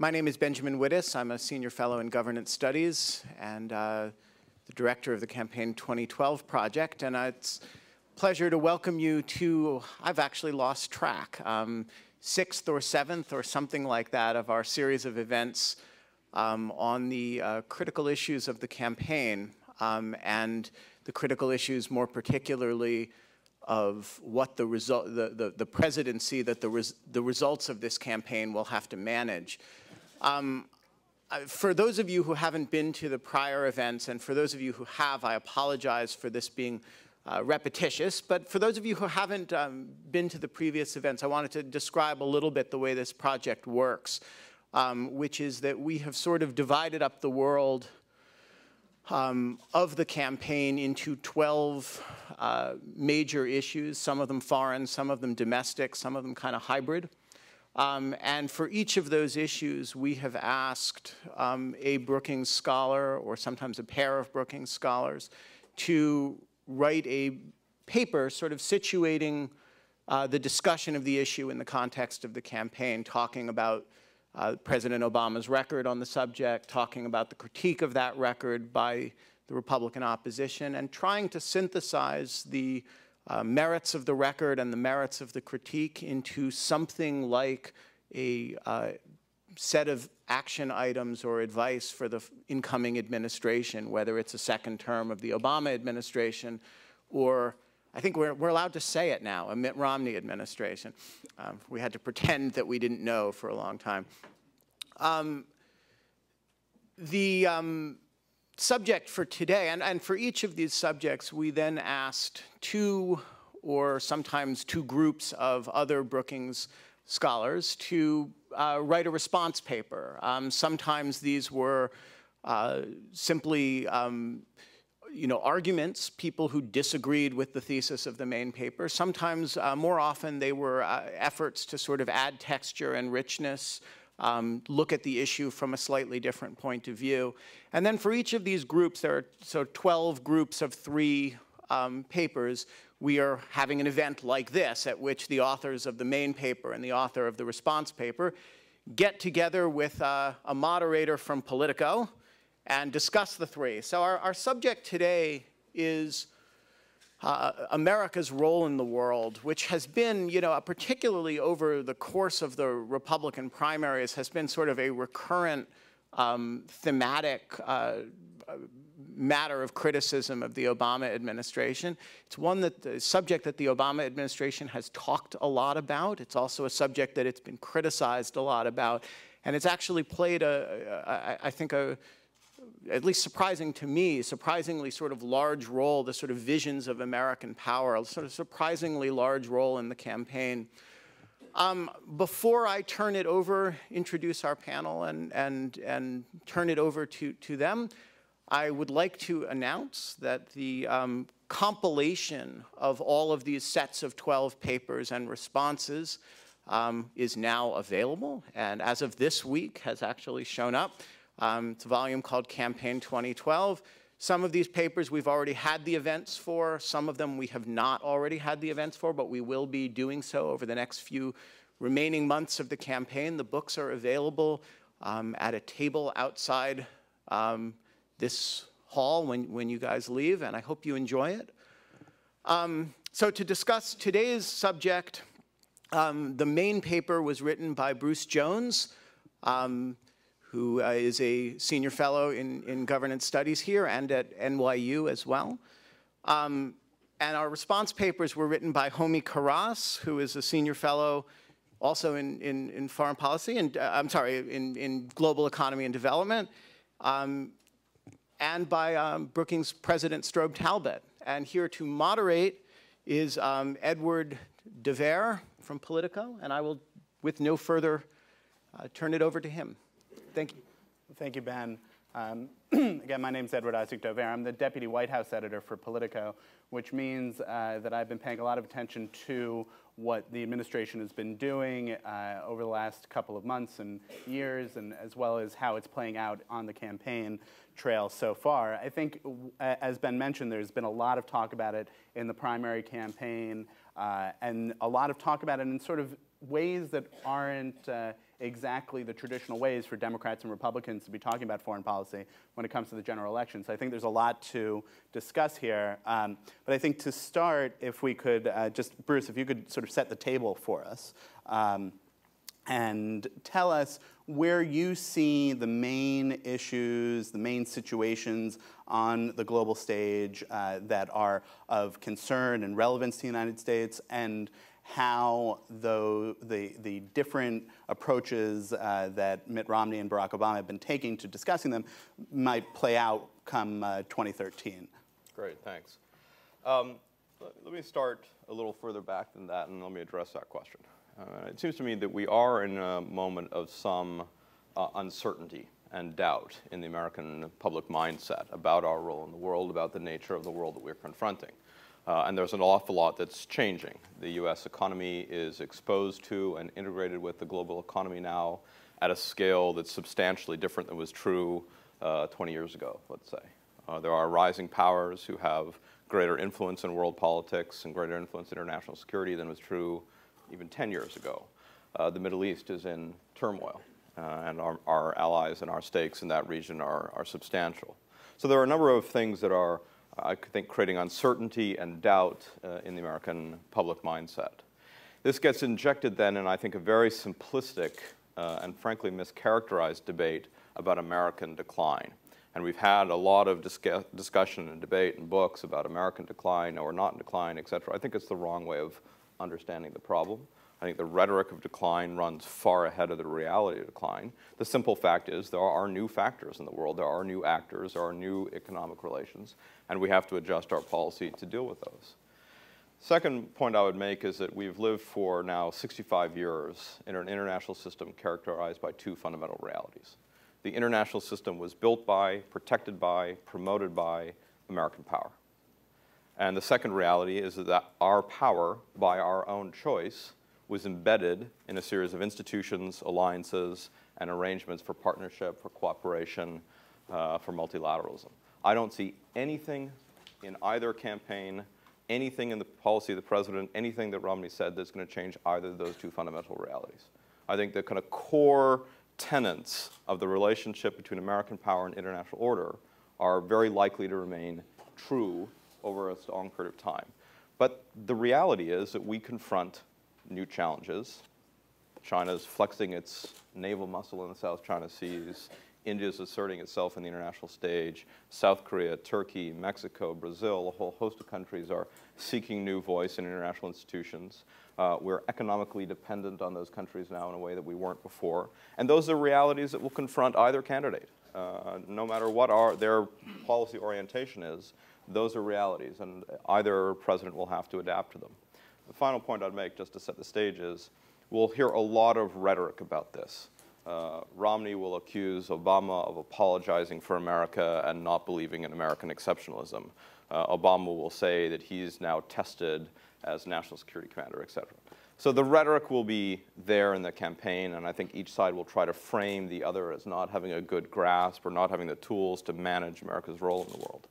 My name is Benjamin Wittes. I'm a senior fellow in governance studies and the director of the Campaign 2012 project. And it's a pleasure to welcome you to, I've actually lost track, 6th or 7th or something like that of our series of events on the critical issues of the campaign and the critical issues more particularly of what the presidency that the results of this campaign will have to manage. For those of you who haven't been to the prior events, and for those of you who have, I apologize for this being repetitious, but for those of you who haven't been to the previous events, I wanted to describe a little bit the way this project works, which is that we have sort of divided up the world of the campaign into 12 major issues, some of them foreign, some of them domestic, some of them kind of hybrid. And for each of those issues, we have asked a Brookings scholar, or sometimes a pair of Brookings scholars, to write a paper sort of situating the discussion of the issue in the context of the campaign, talking about President Obama's record on the subject, talking about the critique of that record by the Republican opposition, and trying to synthesize the merits of the record and the merits of the critique into something like a set of action items or advice for the incoming administration, whether it's a second term of the Obama administration or, I think we're allowed to say it now, a Mitt Romney administration. We had to pretend that we didn't know for a long time. The subject for today, and for each of these subjects, we then asked two or sometimes two groups of other Brookings scholars to write a response paper. Sometimes these were simply arguments, people who disagreed with the thesis of the main paper. Sometimes, more often, they were efforts to sort of add texture and richness, look at the issue from a slightly different point of view. And then for each of these groups, there are 12 groups of 3 papers. We are having an event like this at which the authors of the main paper and the author of the response paper get together with a moderator from Politico and discuss the 3. So our subject today is America's role in the world, which has been, particularly over the course of the Republican primaries, has been sort of a recurrent thematic matter of criticism of the Obama administration. It's the subject that the Obama administration has talked a lot about. It's also a subject that it's been criticized a lot about. And it's actually played I think at least surprising to me, surprisingly sort of large role, the sort of visions of American power, a sort of surprisingly large role in the campaign. Before I turn it over, introduce our panel and turn it over to them, I would like to announce that the compilation of all of these sets of 12 papers and responses is now available, and as of this week has actually shown up. It's a volume called Campaign 2012. Some of these papers we've already had the events for. Some of them we have not already had the events for, but we will be doing so over the next few remaining months of the campaign. The books are available at a table outside this hall when you guys leave, and I hope you enjoy it. So to discuss today's subject, the main paper was written by Bruce Jones, who is a senior fellow in governance studies here and at NYU as well. And our response papers were written by Homi Karas, who is a senior fellow also in foreign policy, and in global economy and development, and by Brookings President Strobe Talbott. And here to moderate is Edward Dovere from Politico, and I will, with no further, turn it over to him. Thank you. Thank you, Ben. Again, my name is Edward Isaac Dovere. I'm the Deputy White House Editor for Politico, which means that I've been paying a lot of attention to what the administration has been doing over the last couple of months and years, and as well as how it's playing out on the campaign trail so far. I think, as Ben mentioned, there's been a lot of talk about it in the primary campaign, and a lot of talk about it in sort of ways that aren't exactly the traditional ways for Democrats and Republicans to be talking about foreign policy when it comes to the general election. So I think there's a lot to discuss here. But I think to start, if we could just, Bruce, if you could sort of set the table for us and tell us where you see the main issues, the main situations on the global stage that are of concern and relevance to the United States, and how the different approaches that Mitt Romney and Barack Obama have been taking to discussing them might play out come 2013. Great, thanks. Let me start a little further back than that, and let me address that question. It seems to me that we are in a moment of some uncertainty and doubt in the American public mindset about our role in the world, about the nature of the world that we're confronting. And there's an awful lot that's changing. The U.S. economy is exposed to and integrated with the global economy now at a scale that's substantially different than was true 20 years ago, let's say. There are rising powers who have greater influence in world politics and greater influence in international security than was true even 10 years ago. The Middle East is in turmoil, and our allies and our stakes in that region are substantial. So there are a number of things that are, I think, creating uncertainty and doubt in the American public mindset. This gets injected then in, I think, a very simplistic and frankly mischaracterized debate about American decline. And we've had a lot of discussion and debate and books about American decline or not in decline, et cetera. I think it's the wrong way of understanding the problem. I think the rhetoric of decline runs far ahead of the reality of decline. The simple fact is there are new factors in the world. There are new actors. There are new economic relations. And we have to adjust our policy to deal with those. Second point I would make is that we've lived for now 65 years in an international system characterized by two fundamental realities. The international system was built by, protected by, promoted by American power. And the second reality is that our power, by our own choice, was embedded in a series of institutions, alliances, and arrangements for partnership, for cooperation, for multilateralism. I don't see anything in either campaign, anything in the policy of the president, anything that Romney said that's going to change either of those two fundamental realities. I think the kind of core tenets of the relationship between American power and international order are very likely to remain true over a long period of time. But the reality is that we confront new challenges. China's flexing its naval muscle in the South China Seas. India's asserting itself on the international stage. South Korea, Turkey, Mexico, Brazil, a whole host of countries are seeking new voice in international institutions. We're economically dependent on those countries now in a way that we weren't before. And those are realities that will confront either candidate. No matter what their policy orientation is, those are realities, and either president will have to adapt to them. The final point I'd make, just to set the stage, is we'll hear a lot of rhetoric about this. Romney will accuse Obama of apologizing for America and not believing in American exceptionalism. Obama will say that he's now tested as national security commander, et cetera. So the rhetoric will be there in the campaign, and I think each side will try to frame the other as not having a good grasp or not having the tools to manage America's role in the world.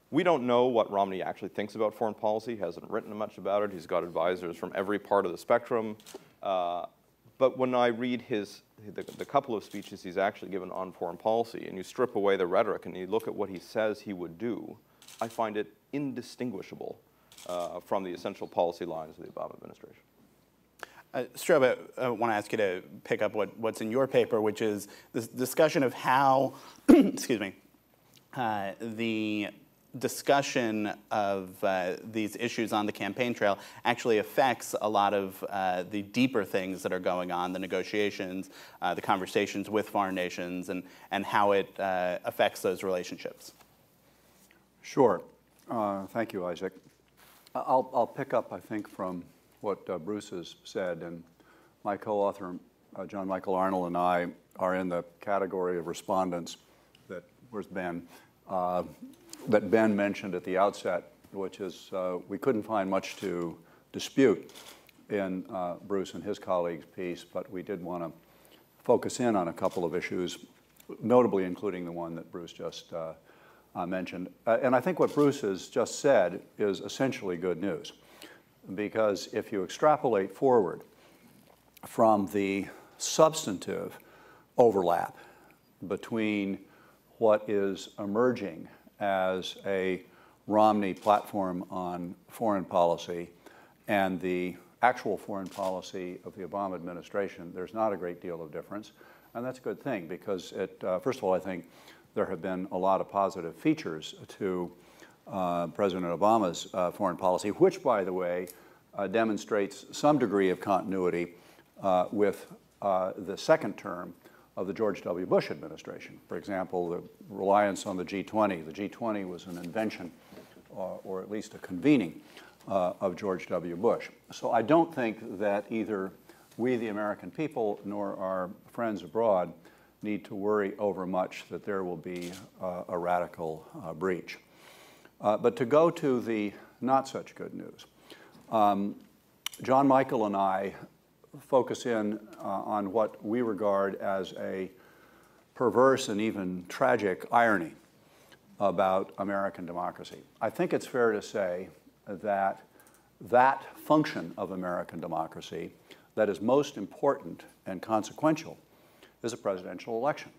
We don't know what Romney actually thinks about foreign policy. He hasn't written much about it. He's got advisors from every part of the spectrum. But when I read the couple of speeches he's actually given on foreign policy, and you strip away the rhetoric and you look at what he says he would do, I find it indistinguishable from the essential policy lines of the Obama administration. Strobe, I want to ask you to pick up what's in your paper, which is this discussion of how, excuse me, the discussion of these issues on the campaign trail actually affects a lot of the deeper things that are going on, the negotiations, the conversations with foreign nations, and how it affects those relationships. Sure. Thank you, Isaac. I'll pick up, I think, from what Bruce has said, and my co-author, John Michael Arnold, and I are in the category of respondents that, where's Ben, that Ben mentioned at the outset, which is we couldn't find much to dispute in Bruce and his colleagues' piece, but we did want to focus in on a couple of issues, notably including the one that Bruce just mentioned. And I think what Bruce has just said is essentially good news, because if you extrapolate forward from the substantive overlap between what is emerging as a Romney platform on foreign policy and the actual foreign policy of the Obama administration. There's not a great deal of difference, and that's a good thing because first of all, I think there have been a lot of positive features to President Obama's foreign policy, which, by the way, demonstrates some degree of continuity with the second term of the George W. Bush administration. For example, the reliance on the G20. The G20 was an invention, or at least a convening, of George W. Bush. So I don't think that either we, the American people, nor our friends abroad need to worry overmuch that there will be a radical breach. But to go to the not such good news, John Michael and I focus in on what we regard as a perverse and even tragic irony about American democracy. I think it's fair to say that that function of American democracy that is most important and consequential is a presidential election,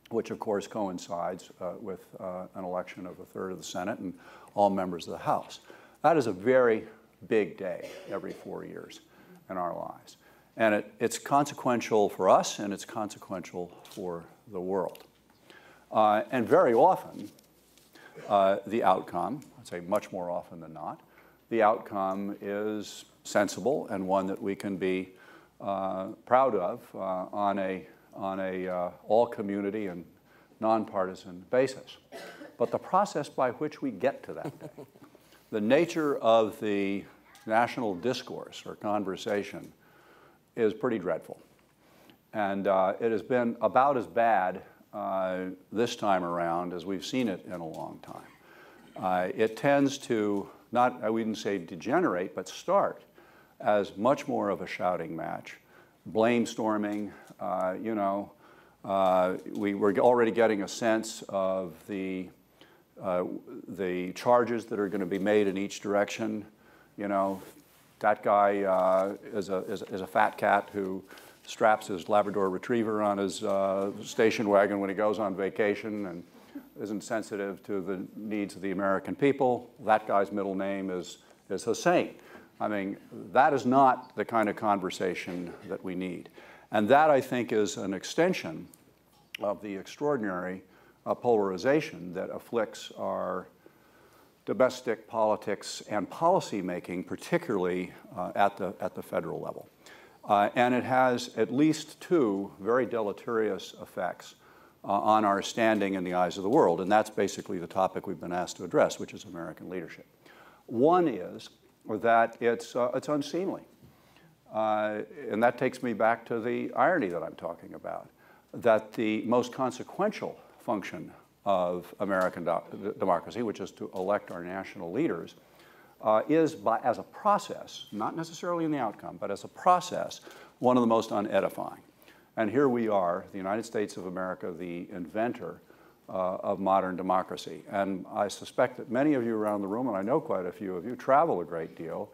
which of course coincides with an election of a third of the Senate and all members of the House. That is a very big day every 4 years in our lives. And it's consequential for us and it's consequential for the world. And very often, the outcome, I'd say much more often than not, the outcome is sensible and one that we can be proud of on a all community and nonpartisan basis. But the process by which we get to that day, the nature of the national discourse or conversation is pretty dreadful. And it has been about as bad this time around as we've seen it in a long time. It tends to not, I wouldn't say degenerate, but start as much more of a shouting match, blame storming. We were already getting a sense of the charges that are going to be made in each direction. You know, that guy is a fat cat who straps his Labrador Retriever on his station wagon when he goes on vacation and isn't sensitive to the needs of the American people. That guy's middle name is Hussein. I mean, that is not the kind of conversation that we need. And that, I think, is an extension of the extraordinary polarization that afflicts our domestic politics and policy making, particularly at the federal level. And it has at least two very deleterious effects on our standing in the eyes of the world, and that's basically the topic we've been asked to address, which is American leadership. One is that it's unseemly, and that takes me back to the irony that I'm talking about, that the most consequential function of American democracy, which is to elect our national leaders, is as a process, not necessarily in the outcome, but as a process, one of the most unedifying. And here we are, the United States of America, the inventor of modern democracy. And I suspect that many of you around the room, and I know quite a few of you, travel a great deal,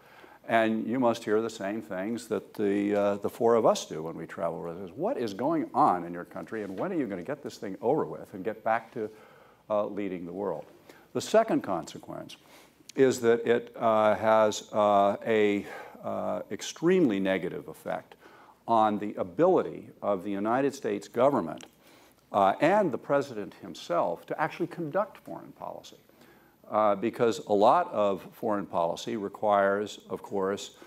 and you must hear the same things that the four of us do when we travel. What is going on in your country, and when are you going to get this thing over with and get back to leading the world? The second consequence is that it has an extremely negative effect on the ability of the United States government and the president himself to actually conduct foreign policy. Because a lot of foreign policy requires, of course,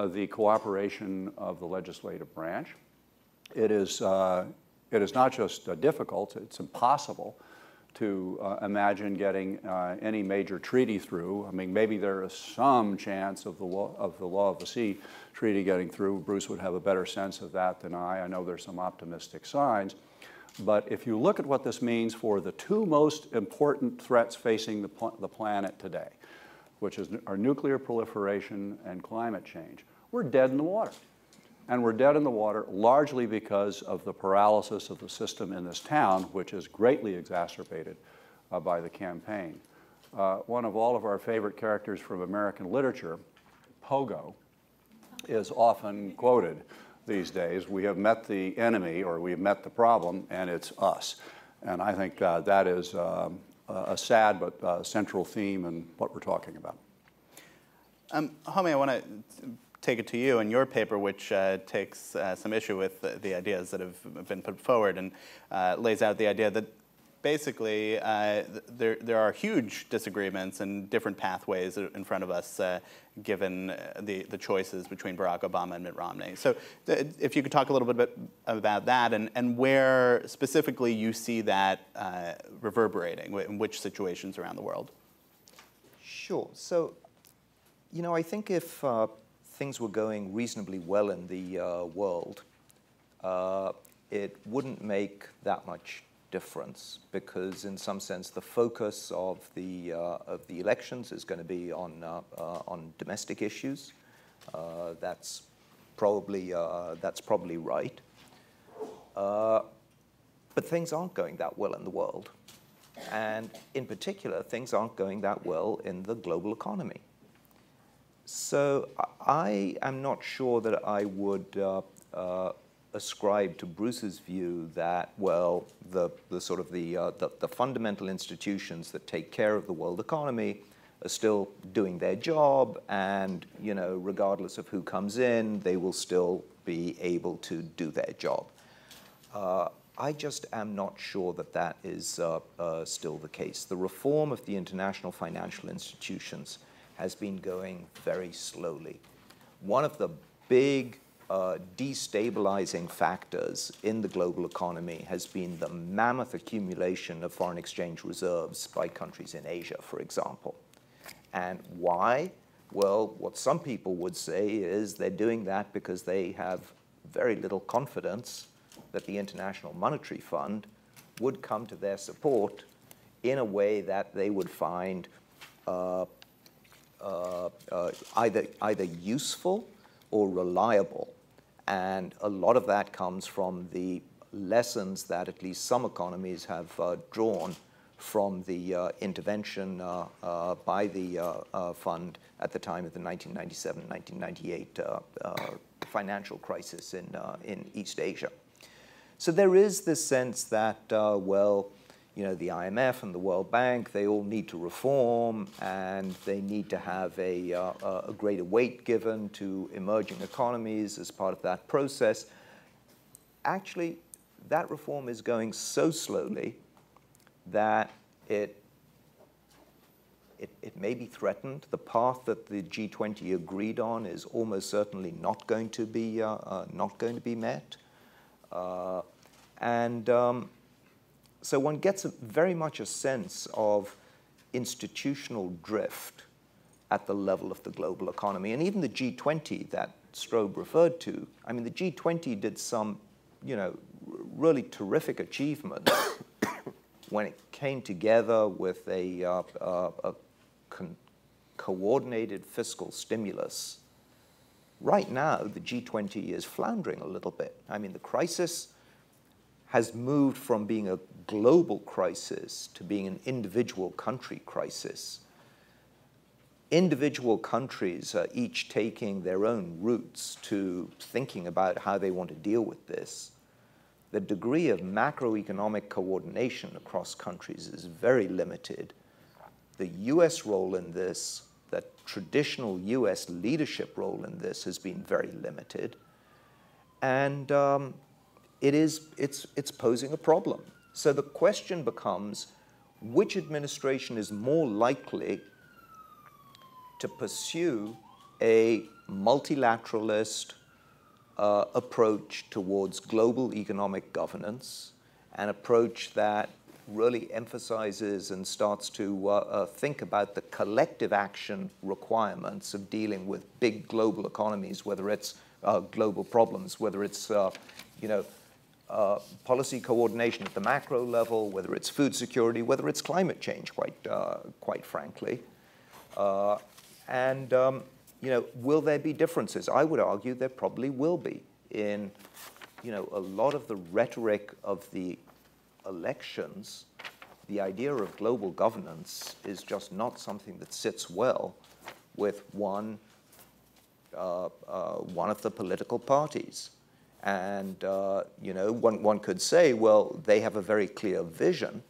the cooperation of the legislative branch. It is not just difficult, it's impossible to imagine getting any major treaty through. I mean, maybe there is some chance of the law of the sea treaty getting through. Bruce would have a better sense of that than I. I know there's some optimistic signs. But if you look at what this means for the two most important threats facing the planet today, which is our nuclear proliferation and climate change, we're dead in the water. And we're dead in the water largely because of the paralysis of the system in this town, which is greatly exacerbated by the campaign. One of all of our favorite characters from American literature, Pogo, is often quoted. these days. We have met the enemy, or we have met the problem, and it's us. And I think that is a sad but central theme in what we're talking about. Homi, I want to take it to you in your paper, which takes some issue with the ideas that have been put forward and lays out the idea that basically there are huge disagreements and different pathways in front of us given the choices between Barack Obama and Mitt Romney. So if you could talk a little bit about that and where specifically you see that reverberating, in which situations around the world. Sure. So, you know, I think if things were going reasonably well in the world, it wouldn't make that much difference, because in some sense the focus of the elections is going to be on domestic issues. That's probably right. But things aren't going that well in the world, and in particular, things aren't going that well in the global economy. So I am not sure that I would ascribe to Bruce's view that, well, the fundamental institutions that take care of the world economy are still doing their job, and, you know, regardless of who comes in, they will still be able to do their job. I just am not sure that that is still the case. The reform of the international financial institutions has been going very slowly. One of the big destabilizing factors in the global economy has been the mammoth accumulation of foreign exchange reserves by countries in Asia, for example. And why? Well, what some people would say is they're doing that because they have very little confidence that the International Monetary Fund would come to their support in a way that they would find either useful or reliable. And a lot of that comes from the lessons that at least some economies have drawn from the intervention by the fund at the time of the 1997-1998 financial crisis in East Asia. So there is this sense that, well, you know, the IMF and the World Bank, they all need to reform, and they need to have a greater weight given to emerging economies as part of that process. Actually, that reform is going so slowly that it may be threatened. The path that the G20 agreed on is almost certainly not going to be met. So one gets very much a sense of institutional drift at the level of the global economy. And even the G20 that Strobe referred to, I mean, the G20 did some, you know, really terrific achievements when it came together with a coordinated fiscal stimulus. Right now, the G20 is floundering a little bit. I mean, the crisis has moved from being a global crisis to being an individual country crisis. Individual countries are each taking their own routes to thinking about how they want to deal with this. The degree of macroeconomic coordination across countries is very limited. The US role in this, the traditional US leadership role in this, has been very limited. And it's posing a problem. So the question becomes, which administration is more likely to pursue a multilateralist approach towards global economic governance, an approach that really emphasizes and starts to think about the collective action requirements of dealing with big global economies, whether it's global problems, whether it's policy coordination at the macro level, whether it's food security, whether it's climate change, quite frankly. Will there be differences? I would argue there probably will be. In, a lot of the rhetoric of the elections, the idea of global governance is just not something that sits well with one of the political parties. And you know, one could say, well, they have a very clear vision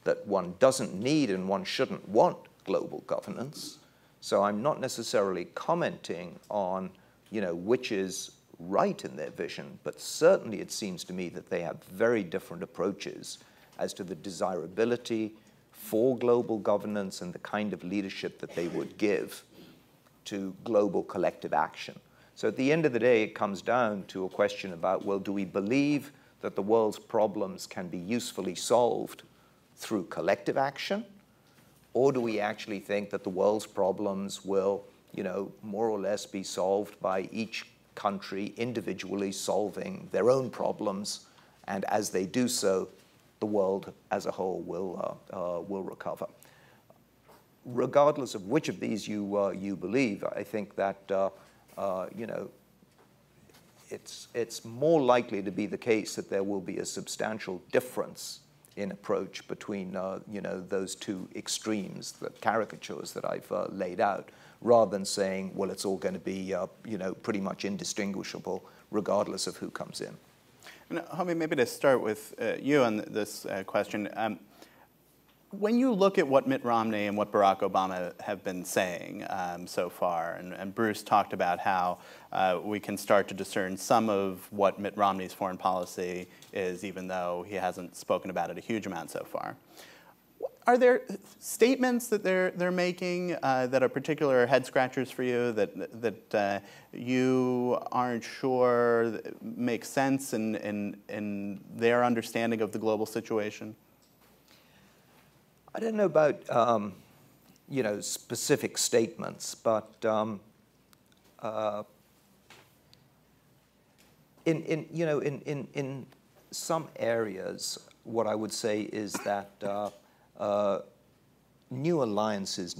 that one doesn't need and one shouldn't want global governance. So I'm not necessarily commenting on, you know, which is right in their vision, but certainly it seems to me that they have very different approaches as to the desirability for global governance and the kind of leadership that they would give to global collective action. So at the end of the day, it comes down to a question about, well, do we believe that the world's problems can be usefully solved through collective action? Or do we actually think that the world's problems will, you know, more or less be solved by each country individually solving their own problems, and as they do so, the world as a whole will recover? Regardless of which of these you believe, I think that you know, it's more likely to be the case that there will be a substantial difference in approach between you know, those two extremes, the caricatures that I've laid out, rather than saying, well, it's all going to be you know, pretty much indistinguishable regardless of who comes in. And, Homi, maybe to start with you on this question, when you look at what Mitt Romney and what Barack Obama have been saying so far, and Bruce talked about how we can start to discern some of what Mitt Romney's foreign policy is, even though he hasn't spoken about it a huge amount so far. Are there statements that they're making that are particular head scratchers for you, that you aren't sure make sense in their understanding of the global situation? I don't know about you know, specific statements, but in you know, in some areas, what I would say is that new alliances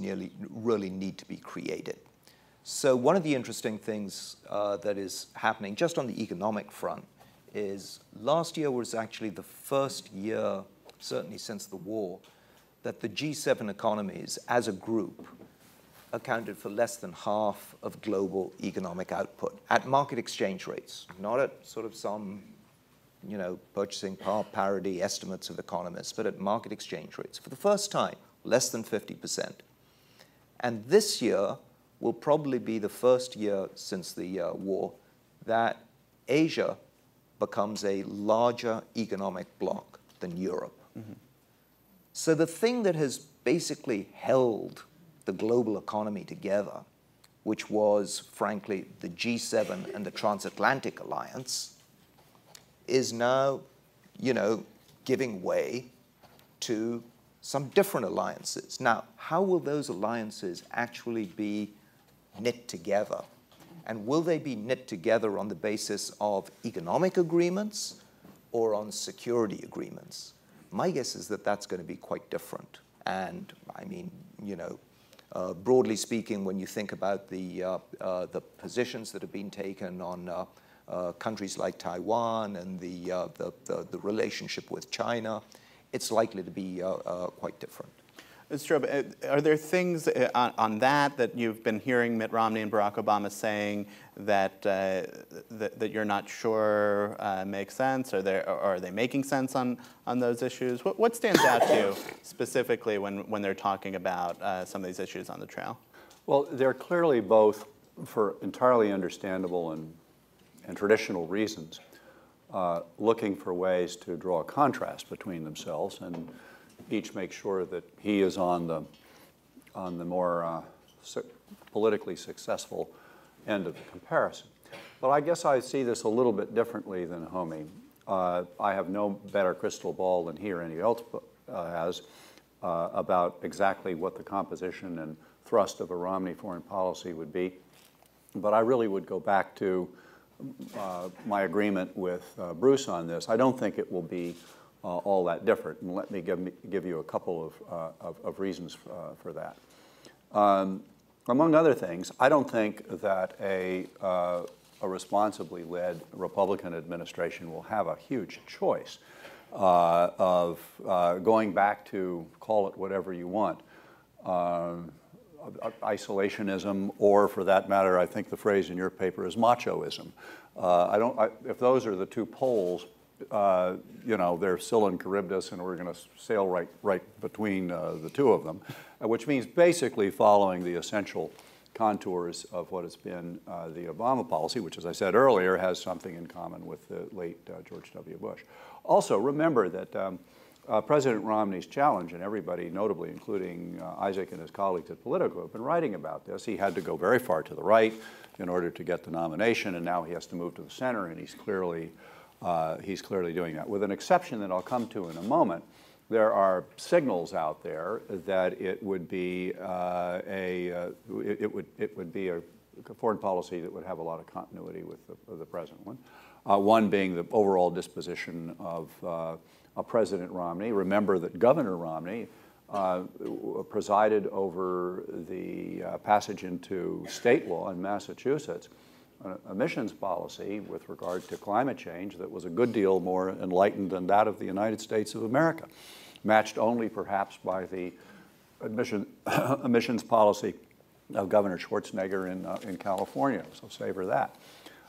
really need to be created. So one of the interesting things that is happening just on the economic front is last year was actually the first year, certainly since the war, that the G7 economies as a group accounted for less than half of global economic output at market exchange rates, not at sort of some, you know, purchasing power parity estimates of economists, but at market exchange rates. For the first time, less than 50%. And this year will probably be the first year since the war that Asia becomes a larger economic bloc than Europe. Mm-hmm. So the thing that has basically held the global economy together, which was, frankly, the G7 and the transatlantic alliance, is now, you know, giving way to some different alliances. Now, how will those alliances actually be knit together? And will they be knit together on the basis of economic agreements or on security agreements? My guess is that that's going to be quite different. And I mean, you know, broadly speaking, when you think about the positions that have been taken on countries like Taiwan and the relationship with China, it's likely to be quite different. Strobe, are there things on that you've been hearing Mitt Romney and Barack Obama saying that that you're not sure make sense? Are they making sense on those issues? What stands out to you specifically when they're talking about some of these issues on the trail? Well, they're clearly both, for entirely understandable and traditional reasons, looking for ways to draw a contrast between themselves and each make sure that he is on the more politically successful end of the comparison. But I guess I see this a little bit differently than Homi. I have no better crystal ball than he or anyone else has about exactly what the composition and thrust of a Romney foreign policy would be. But I really would go back to my agreement with Bruce on this. I don't think it will be all that different, and let me give you a couple of reasons for that. Among other things, I don't think that a responsibly led Republican administration will have a huge choice of going back to, call it whatever you want, isolationism, or for that matter, I think the phrase in your paper is machoism. If those are the two poles, you know, they're Scylla and Charybdis, and we're going to sail right between the two of them, which means basically following the essential contours of what has been the Obama policy, which, as I said earlier, has something in common with the late George W. Bush. Also, remember that President Romney's challenge, and everybody, notably including Isaac and his colleagues at Politico, have been writing about this. He had to go very far to the right in order to get the nomination, and now he has to move to the center, and he's clearly doing that. With an exception that I'll come to in a moment, there are signals out there that it would be a foreign policy that would have a lot of continuity with the present one. One being the overall disposition of President Romney. Remember that Governor Romney presided over the passage into state law in Massachusetts, an emissions policy with regard to climate change that was a good deal more enlightened than that of the United States of America, matched only perhaps by the emissions policy of Governor Schwarzenegger in California, so savor that.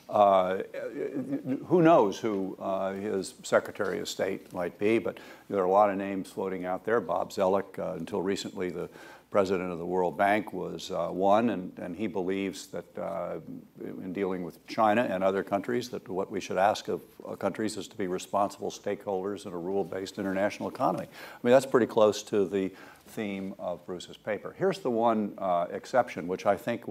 Who knows who his Secretary of State might be, but there are a lot of names floating out there. Bob Zoellick, until recently the president of the World Bank, was one, and he believes that in dealing with China and other countries, that what we should ask of countries is to be responsible stakeholders in a rule-based international economy. I mean, that's pretty close to the theme of Bruce's paper. Here's the one exception, which I think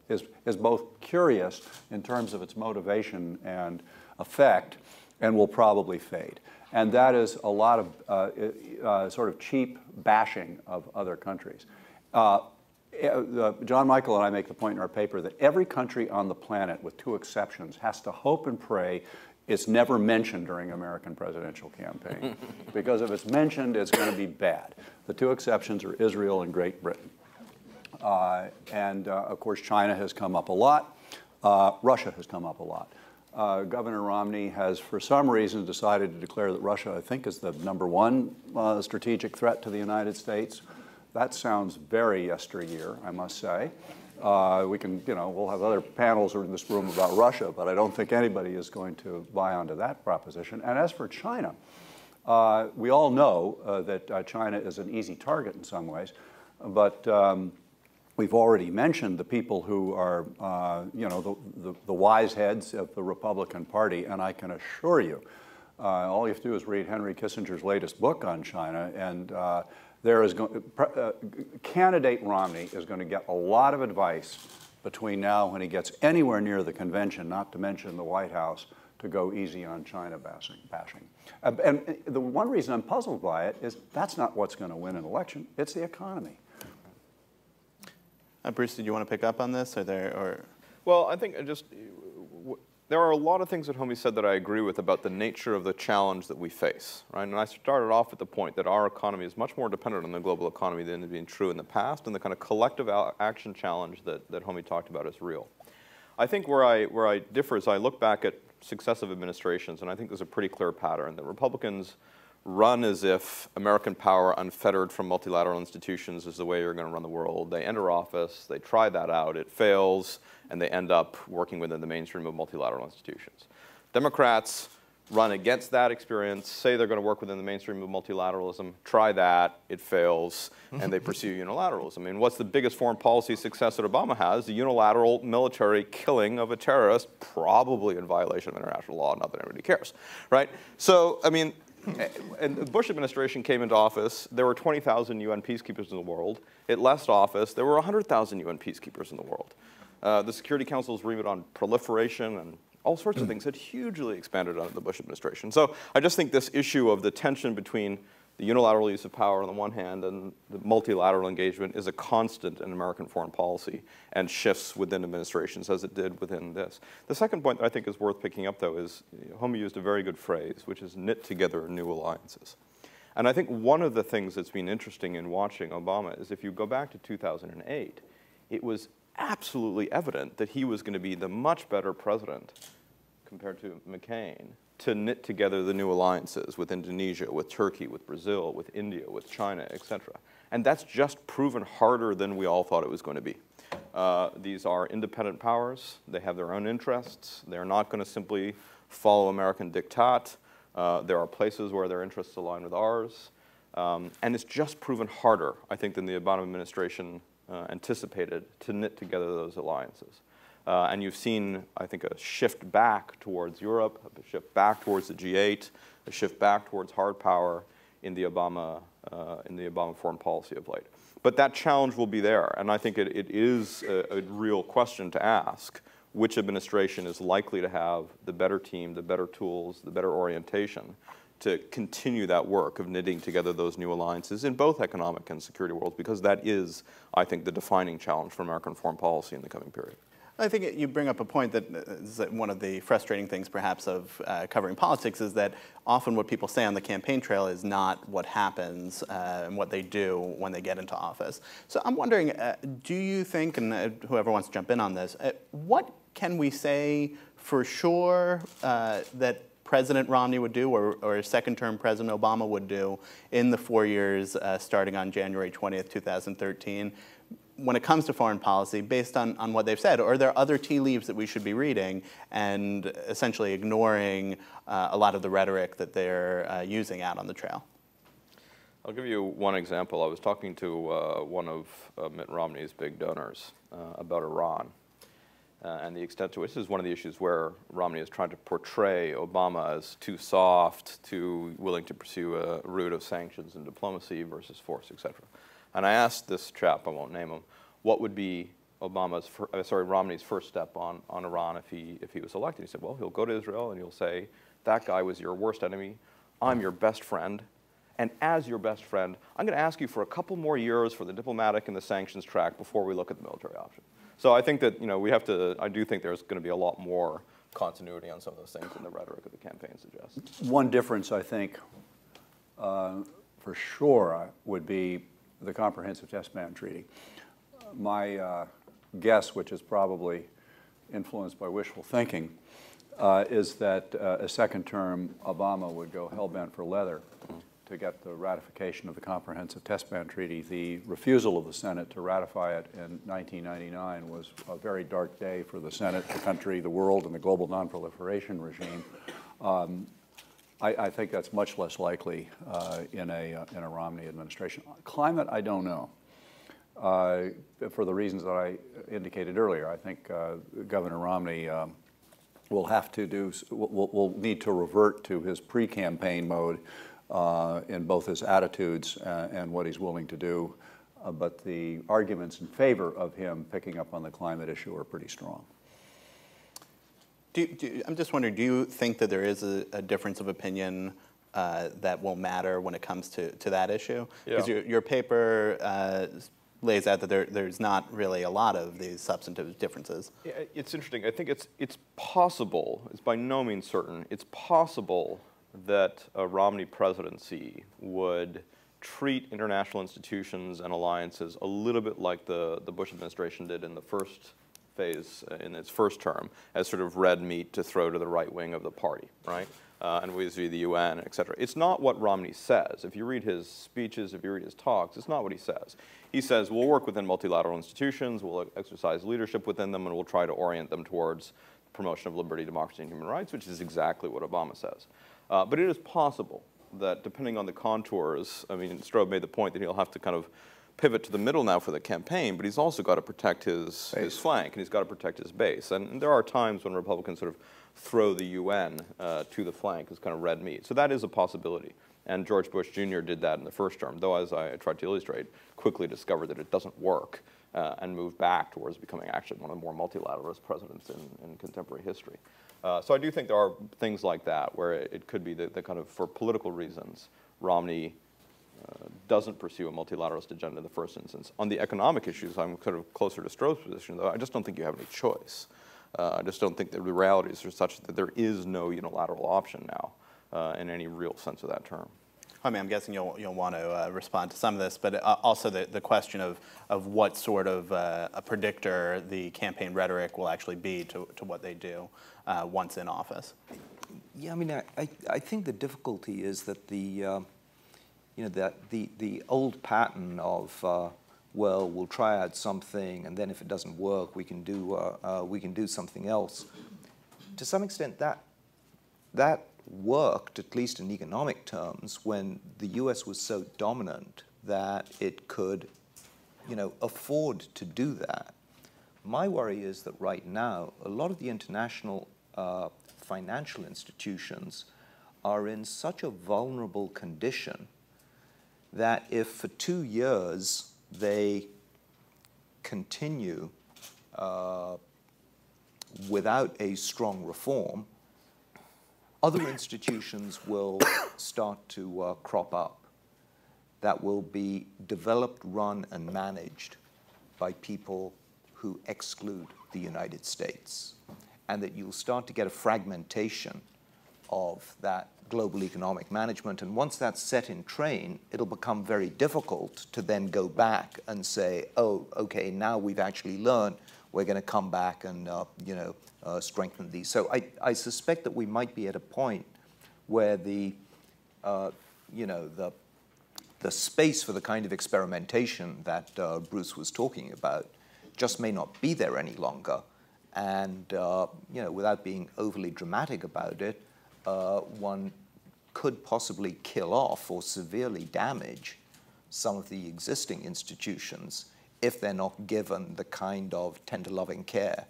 is both curious in terms of its motivation and effect, and will probably fade. And that is a lot of sort of cheap bashing of other countries. John Michael and I make the point in our paper that every country on the planet, with two exceptions, has to hope and pray it's never mentioned during American presidential campaign. Because if it's mentioned, it's going to be bad. The two exceptions are Israel and Great Britain. Of course, China has come up a lot. Russia has come up a lot. Governor Romney has, for some reason, decided to declare that Russia, I think, is the #1 strategic threat to the United States. That sounds very yesteryear, I must say. We can, you know, we'll have other panels in this room about Russia, but I don't think anybody is going to buy onto that proposition. And as for China, we all know that China is an easy target in some ways, but we've already mentioned the people who are, you know, the wise heads of the Republican Party, and I can assure you, all you have to do is read Henry Kissinger's latest book on China, and candidate Romney is going to get a lot of advice between now when he gets anywhere near the convention, not to mention the White House, to go easy on China bashing. And the one reason I'm puzzled by it is that's not what's going to win an election. It's the economy. Bruce, did you want to pick up on this? Well, I think there are a lot of things that Homie said that I agree with about the nature of the challenge that we face, right? And I started off at the point that our economy is much more dependent on the global economy than has been true in the past, and the kind of collective action challenge that Homie talked about is real. I think where I differ is I look back at successive administrations, and I think there's a pretty clear pattern that Republicans run as if American power unfettered from multilateral institutions is the way you're going to run the world. They enter office, they try that out, it fails, and they end up working within the mainstream of multilateral institutions. Democrats run against that experience, say they're going to work within the mainstream of multilateralism, try that, it fails, and they pursue unilateralism. I mean, what's the biggest foreign policy success that Obama has? The unilateral military killing of a terrorist, probably in violation of international law, not that anybody cares, right? So, I mean, and the Bush administration came into office, there were 20,000 UN peacekeepers in the world. It left office, there were 100,000 UN peacekeepers in the world. The Security Council's remit on proliferation and all sorts of things had hugely expanded under the Bush administration. So I just think this issue of the tension between the unilateral use of power on the one hand and the multilateral engagement is a constant in American foreign policy and shifts within administrations as it did within this. The second point that I think is worth picking up, though, is Homie used a very good phrase, which is knit together new alliances. And I think one of the things that's been interesting in watching Obama is if you go back to 2008, it was absolutely evident that he was going to be the much better president compared to McCain to knit together the new alliances with Indonesia, with Turkey, with Brazil, with India, with China, et cetera. And that's just proven harder than we all thought it was going to be. These are independent powers. They have their own interests. They're not going to simply follow American diktat. There are places where their interests align with ours. And it's just proven harder, I think, than the Obama administration anticipated to knit together those alliances. And you've seen, I think, a shift back towards Europe, a shift back towards the G8, a shift back towards hard power in the Obama foreign policy of late. But that challenge will be there, and I think it is a real question to ask. Which administration is likely to have the better team, the better tools, the better orientation to continue that work of knitting together those new alliances in both economic and security worlds, because that is, I think, the defining challenge for American foreign policy in the coming period. I think you bring up a point that is one of the frustrating things, perhaps, of covering politics is that often what people say on the campaign trail is not what happens and what they do when they get into office. So I'm wondering, do you think, and whoever wants to jump in on this, what can we say for sure that President Romney would do, or second-term President Obama would do in the 4 years starting on January 20th, 2013, when it comes to foreign policy, based on what they've said? Or are there other tea leaves that we should be reading and essentially ignoring a lot of the rhetoric that they're using out on the trail? I'll give you one example. I was talking to one of Mitt Romney's big donors about Iran. And the extent to which this is one of the issues where Romney is trying to portray Obama as too soft, too willing to pursue a route of sanctions and diplomacy versus force, et cetera. And I asked this chap, I won't name him, what would be Romney's first step on Iran if he was elected. He said, well, he'll go to Israel and he'll say, that guy was your worst enemy, I'm your best friend, and as your best friend, I'm going to ask you for a couple more years for the diplomatic and the sanctions track before we look at the military option. So I think that, I do think there's going to be a lot more continuity on some of those things than the rhetoric of the campaign suggests. One difference, I think, for sure, would be the Comprehensive Test Ban Treaty. My guess, which is probably influenced by wishful thinking, is that a second term Obama would go hell-bent for leather to get the ratification of the Comprehensive Test Ban Treaty. The refusal of the Senate to ratify it in 1999 was a very dark day for the Senate, the country, the world, and the global nonproliferation regime. I think that's much less likely in a Romney administration. Climate, I don't know. For the reasons that I indicated earlier, I think Governor Romney will need to revert to his pre-campaign mode in both his attitudes and what he's willing to do. But the arguments in favor of him picking up on the climate issue are pretty strong. I'm just wondering, do you think that there is a difference of opinion that will matter when it comes to that issue? Because your paper lays out that there's not really a lot of these substantive differences. Yeah, it's interesting. I think it's possible, it's by no means certain, it's possible that a Romney presidency would treat international institutions and alliances a little bit like the Bush administration did in the first phase, in its first term, as sort of red meat to throw to the right wing of the party, right? And vis-a-vis the UN, et cetera. It's not what Romney says. If you read his speeches, if you read his talks, it's not what he says. He says, we'll work within multilateral institutions, we'll exercise leadership within them, and we'll try to orient them towards promotion of liberty, democracy, and human rights, which is exactly what Obama says. But it is possible that depending on the contours, I mean, Strobe made the point that he'll have to kind of pivot to the middle now for the campaign, but he's also got to protect his flank, and he's got to protect his base. And there are times when Republicans sort of throw the UN to the flank as kind of red meat. So that is a possibility. And George Bush Jr. did that in the first term, though, as I tried to illustrate, quickly discovered that it doesn't work and moved back towards becoming actually one of the more multilateralist presidents in contemporary history. So I do think there are things like that where it could be the kind of, for political reasons, Romney doesn't pursue a multilateralist agenda in the first instance. On the economic issues, I'm kind of closer to Strobe's position, though. I just don't think you have any choice. I just don't think the realities are such that there is no unilateral option now in any real sense of that term. I mean, I'm guessing you'll want to respond to some of this, but also the question of what sort of a predictor the campaign rhetoric will actually be to what they do once in office. Yeah, I mean, I think the difficulty is that the old pattern of well, we'll try out something, and then if it doesn't work, we can do something else. To some extent, that worked, at least in economic terms, when the U.S. was so dominant that it could, afford to do that. My worry is that right now, a lot of the international financial institutions are in such a vulnerable condition that if for 2 years they continue without a strong reform, other institutions will start to crop up that will be developed, run, and managed by people who exclude the United States, and that you'll start to get a fragmentation of that global economic management. And once that's set in train, it'll become very difficult to then go back and say, oh, okay, now we've actually learned, we're going to come back and strengthen these. So I suspect that we might be at a point where the space for the kind of experimentation that Bruce was talking about just may not be there any longer. And without being overly dramatic about it, one could possibly kill off or severely damage some of the existing institutions if they're not given the kind of tender loving care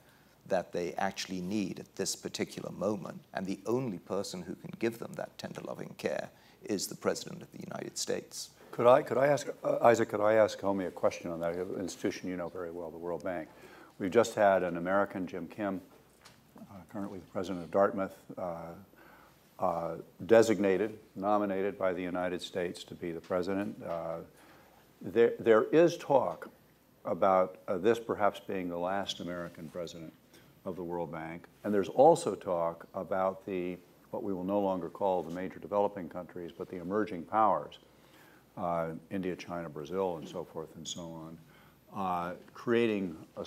that they actually need at this particular moment. And the only person who can give them that tender loving care is the President of the United States. Could I ask, Isaac, could I ask Homie a question on that institution you know very well, the World Bank? We've just had an American, Jim Kim, currently the president of Dartmouth, nominated by the United States to be the president. There is talk about this perhaps being the last American president of the World Bank. And there's also talk about what we will no longer call the major developing countries, but the emerging powers, India, China, Brazil, and so forth and so on, creating a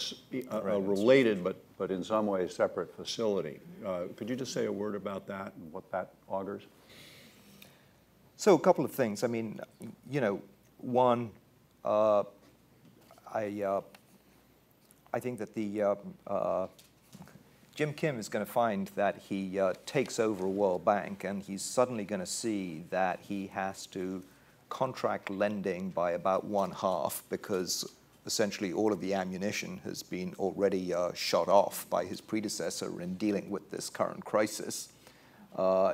related but in some ways separate facility. Could you just say a word about that and what that augurs? So a couple of things. I mean, one, I think that Jim Kim is going to find that he takes over a World Bank, and he's suddenly going to see that he has to contract lending by about 1/2 because essentially all of the ammunition has been already shot off by his predecessor in dealing with this current crisis.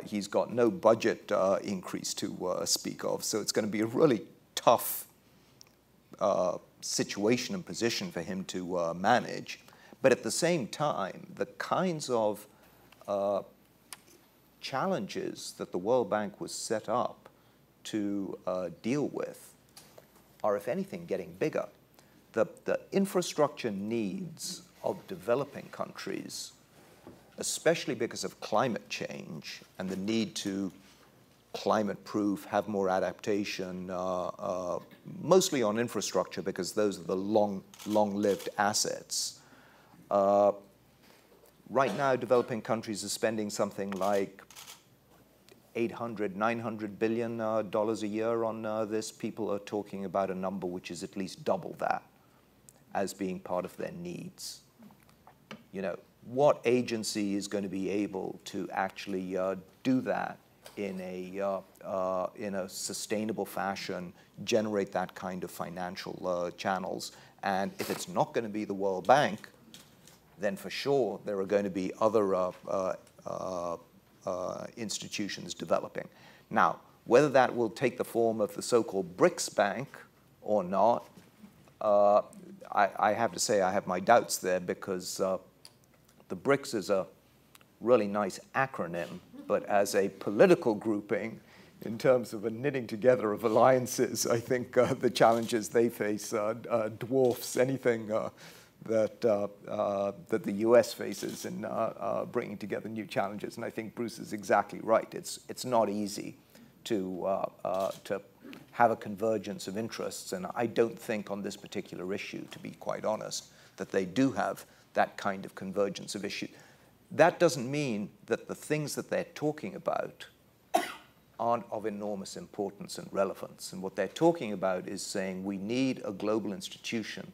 He's got no budget increase to speak of, so it's going to be a really tough situation and position for him to manage. But at the same time, the kinds of challenges that the World Bank was set up to deal with are, if anything, getting bigger. The infrastructure needs of developing countries, especially because of climate change and the need to climate-proof, have more adaptation, mostly on infrastructure because those are the long-lived assets. Right now, developing countries are spending something like $800, $900 billion a year on this. People are talking about a number which is at least double that as being part of their needs. What agency is going to be able to actually do that in a sustainable fashion, generate that kind of financial channels? And if it's not going to be the World Bank, then for sure there are going to be other institutions developing. Now, whether that will take the form of the so-called BRICS Bank or not, I have to say I have my doubts there because the BRICS is a really nice acronym, but as a political grouping, in terms of a knitting together of alliances, I think the challenges they face dwarfs anything that the U.S. faces in bringing together new challenges. And I think Bruce is exactly right. It's not easy to have a convergence of interests. And I don't think on this particular issue, to be quite honest, that they do have that kind of convergence of issue. That doesn't mean that the things that they're talking about aren't of enormous importance and relevance. And what they're talking about is saying we need a global institution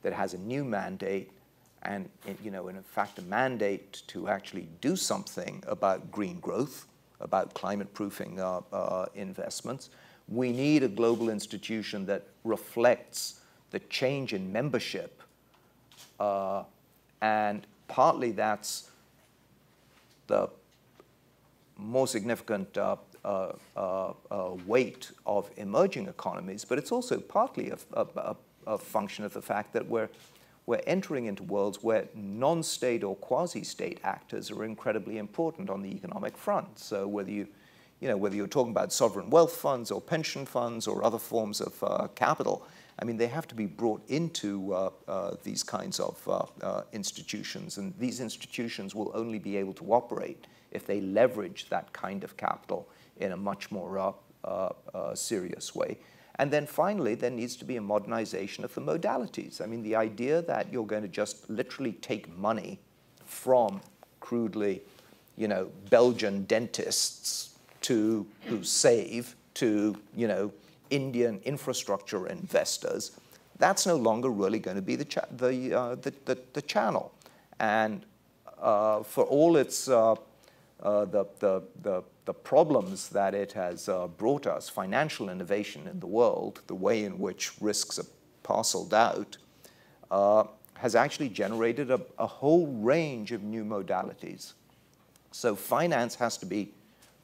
that has a new mandate and, you know, in fact, a mandate to actually do something about green growth, about climate-proofing investments. We need a global institution that reflects the change in membership, and partly that's the more significant weight of emerging economies, but it's also partly a function of the fact that we're entering into worlds where non-state or quasi-state actors are incredibly important on the economic front. So whether you're talking about sovereign wealth funds or pension funds or other forms of capital, I mean, they have to be brought into these kinds of institutions, and these institutions will only be able to operate if they leverage that kind of capital in a much more serious way. And then finally, there needs to be a modernization of the modalities. I mean, the idea that you're going to just literally take money from, crudely, you know, Belgian dentists who save to, you know, Indian infrastructure investors, that's no longer really going to be the channel. And for all its the problems that it has brought us, financial innovation in the world, the way in which risks are parceled out, has actually generated a whole range of new modalities. So finance has to be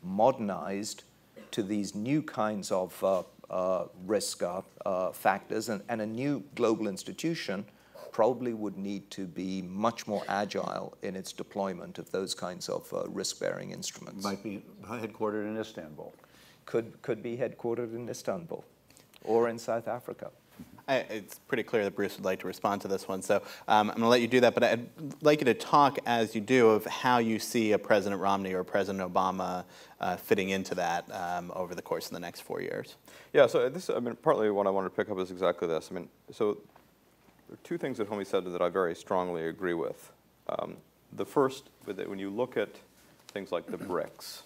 modernized to these new kinds of risk factors, and a new global institution probably would need to be much more agile in its deployment of those kinds of risk-bearing instruments. Might be headquartered in Istanbul. Could be headquartered in Istanbul or in South Africa. It's pretty clear that Bruce would like to respond to this one, so I'm going to let you do that, but I'd like you to talk, as you do, of how you see a President Romney or President Obama fitting into that over the course of the next 4 years. Yeah, so this, I mean, partly what I wanted to pick up is exactly this. I mean, so there are two things that Homie said that I very strongly agree with. The first, when you look at things like the BRICS,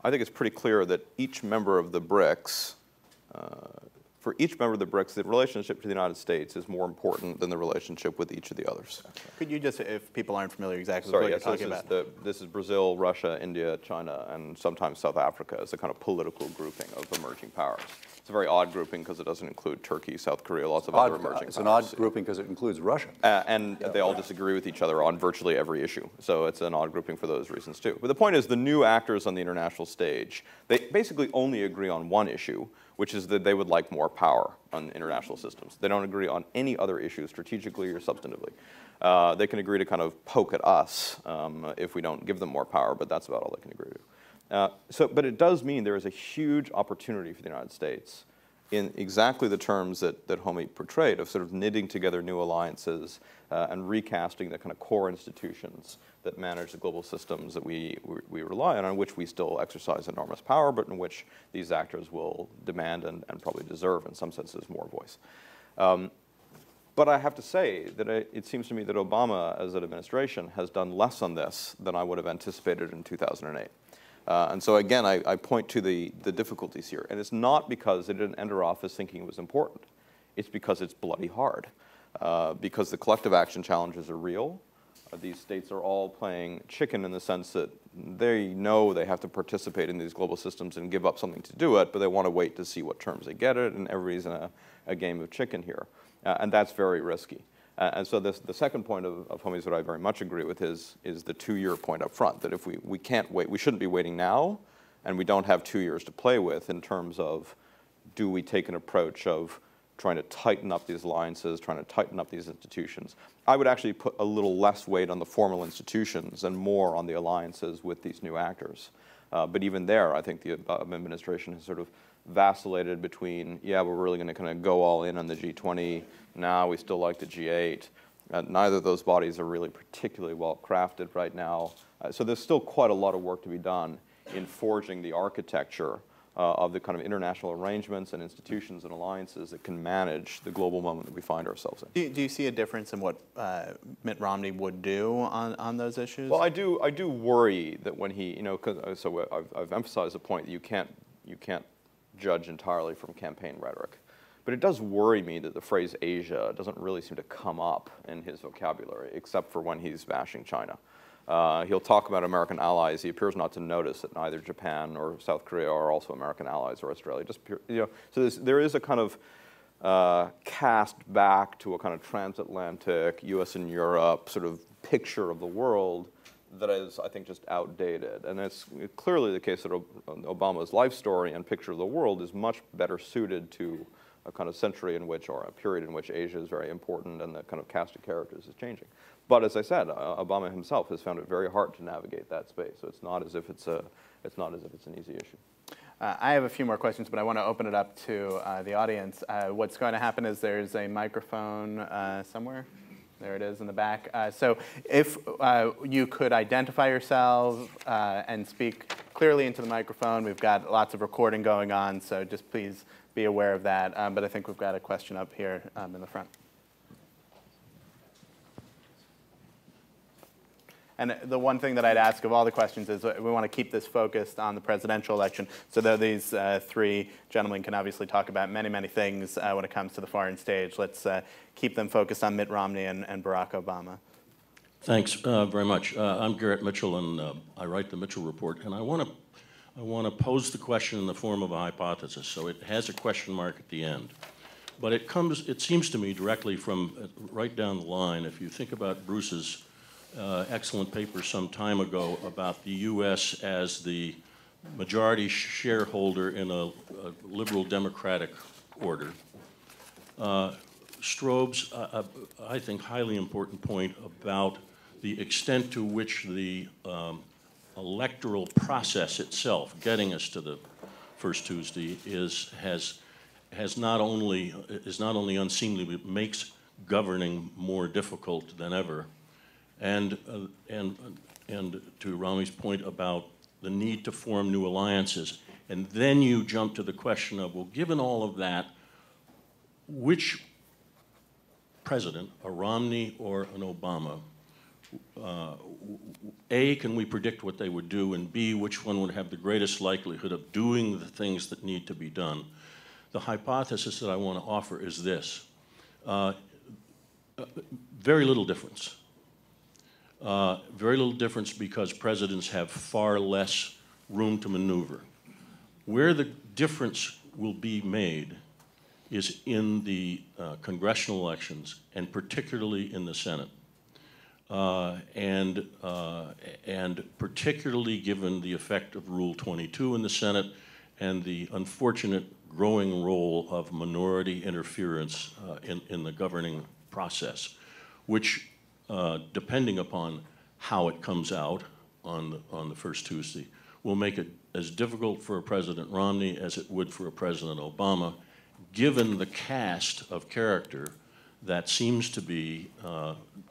I think it's pretty clear that each member of the BRICS, for each member of the BRICS, the relationship to the United States is more important than the relationship with each of the others. Could you just, if people aren't familiar exactly with what you're talking about? This is Brazil, Russia, India, China, and sometimes South Africa as a kind of political grouping of emerging powers. It's a very odd grouping because it doesn't include Turkey, South Korea, lots of other emerging powers. It's an odd grouping because it includes Russia. And they all disagree with each other on virtually every issue. So it's an odd grouping for those reasons too. But the point is, the new actors on the international stage, they basically only agree on one issue, which is that they would like more power on international systems. They don't agree on any other issue, strategically or substantively. They can agree to kind of poke at us if we don't give them more power, but that's about all they can agree to. But it does mean there is a huge opportunity for the United States in exactly the terms that Homie portrayed, of sort of knitting together new alliances and recasting the kind of core institutions that manage the global systems that we rely on which we still exercise enormous power, but in which these actors will demand and probably deserve, in some senses, more voice. But I have to say that it seems to me that Obama, as an administration, has done less on this than I would have anticipated in 2008. And so again, I point to the difficulties here. And it's not because they didn't enter office thinking it was important. It's because it's bloody hard. Because the collective action challenges are real. These states are all playing chicken in the sense that they know they have to participate in these global systems and give up something to do it, but they want to wait to see what terms they get it, and everybody's in a game of chicken here. And that's very risky. And so the second point of Homie's that I very much agree with is the 2-year point up front, that if we can't wait, we shouldn't be waiting now, and we don't have 2 years to play with in terms of, do we take an approach of trying to tighten up these alliances, trying to tighten up these institutions. I would actually put a little less weight on the formal institutions and more on the alliances with these new actors. But even there, I think the Obama administration has sort of vacillated between, yeah, we're really going to kind of go all in on the G20. Now we still like the G8. Neither of those bodies are really particularly well crafted right now. So there's still quite a lot of work to be done in forging the architecture of the kind of international arrangements and institutions and alliances that can manage the global moment that we find ourselves in. Do you see a difference in what Mitt Romney would do on those issues? Well, I do worry that when he, so I've emphasized the point that you can't judge entirely from campaign rhetoric. But it does worry me that the phrase Asia doesn't really seem to come up in his vocabulary, except for when he's bashing China. He'll talk about American allies. He appears not to notice that neither Japan or South Korea are also American allies, or Australia. So there is a kind of cast back to a kind of transatlantic, U.S. and Europe sort of picture of the world that is, I think, just outdated. And it's clearly the case that Obama's life story and picture of the world is much better suited to a kind of century in which, or a period in which Asia is very important and the kind of cast of characters is changing. But as I said, Obama himself has found it very hard to navigate that space. So it's not as if it's an easy issue. I have a few more questions, but I want to open it up to the audience. What's going to happen is there's a microphone somewhere. There it is in the back. So if you could identify yourself and speak clearly into the microphone. We've got lots of recording going on, so just please be aware of that. But I think we've got a question up here in the front. And the one thing that I'd ask of all the questions is we want to keep this focused on the presidential election. So though these three gentlemen can obviously talk about many, many things when it comes to the foreign stage, let's keep them focused on Mitt Romney and Barack Obama. Thanks very much. I'm Garrett Mitchell, and I write the Mitchell Report. And I want to pose the question in the form of a hypothesis. So it has a question mark at the end. But it seems to me directly from right down the line, if you think about Bruce's excellent paper some time ago about the U.S. as the majority shareholder in a liberal democratic order. Strobe's, I think, highly important point about the extent to which the electoral process itself, getting us to the first Tuesday, is not only unseemly, but makes governing more difficult than ever. And to Romney's point about the need to form new alliances. And then you jump to the question of, well, given all of that, which president, a Romney or an Obama, A, can we predict what they would do, and B, which one would have the greatest likelihood of doing the things that need to be done? The hypothesis that I want to offer is this. Very little difference. Very little difference because presidents have far less room to maneuver. Where the difference will be made is in the congressional elections, and particularly in the Senate. And particularly given the effect of Rule 22 in the Senate and the unfortunate growing role of minority interference in the governing process, which depending upon how it comes out on the first Tuesday, will make it as difficult for a President Romney as it would for a President Obama, given the cast of character that seems to be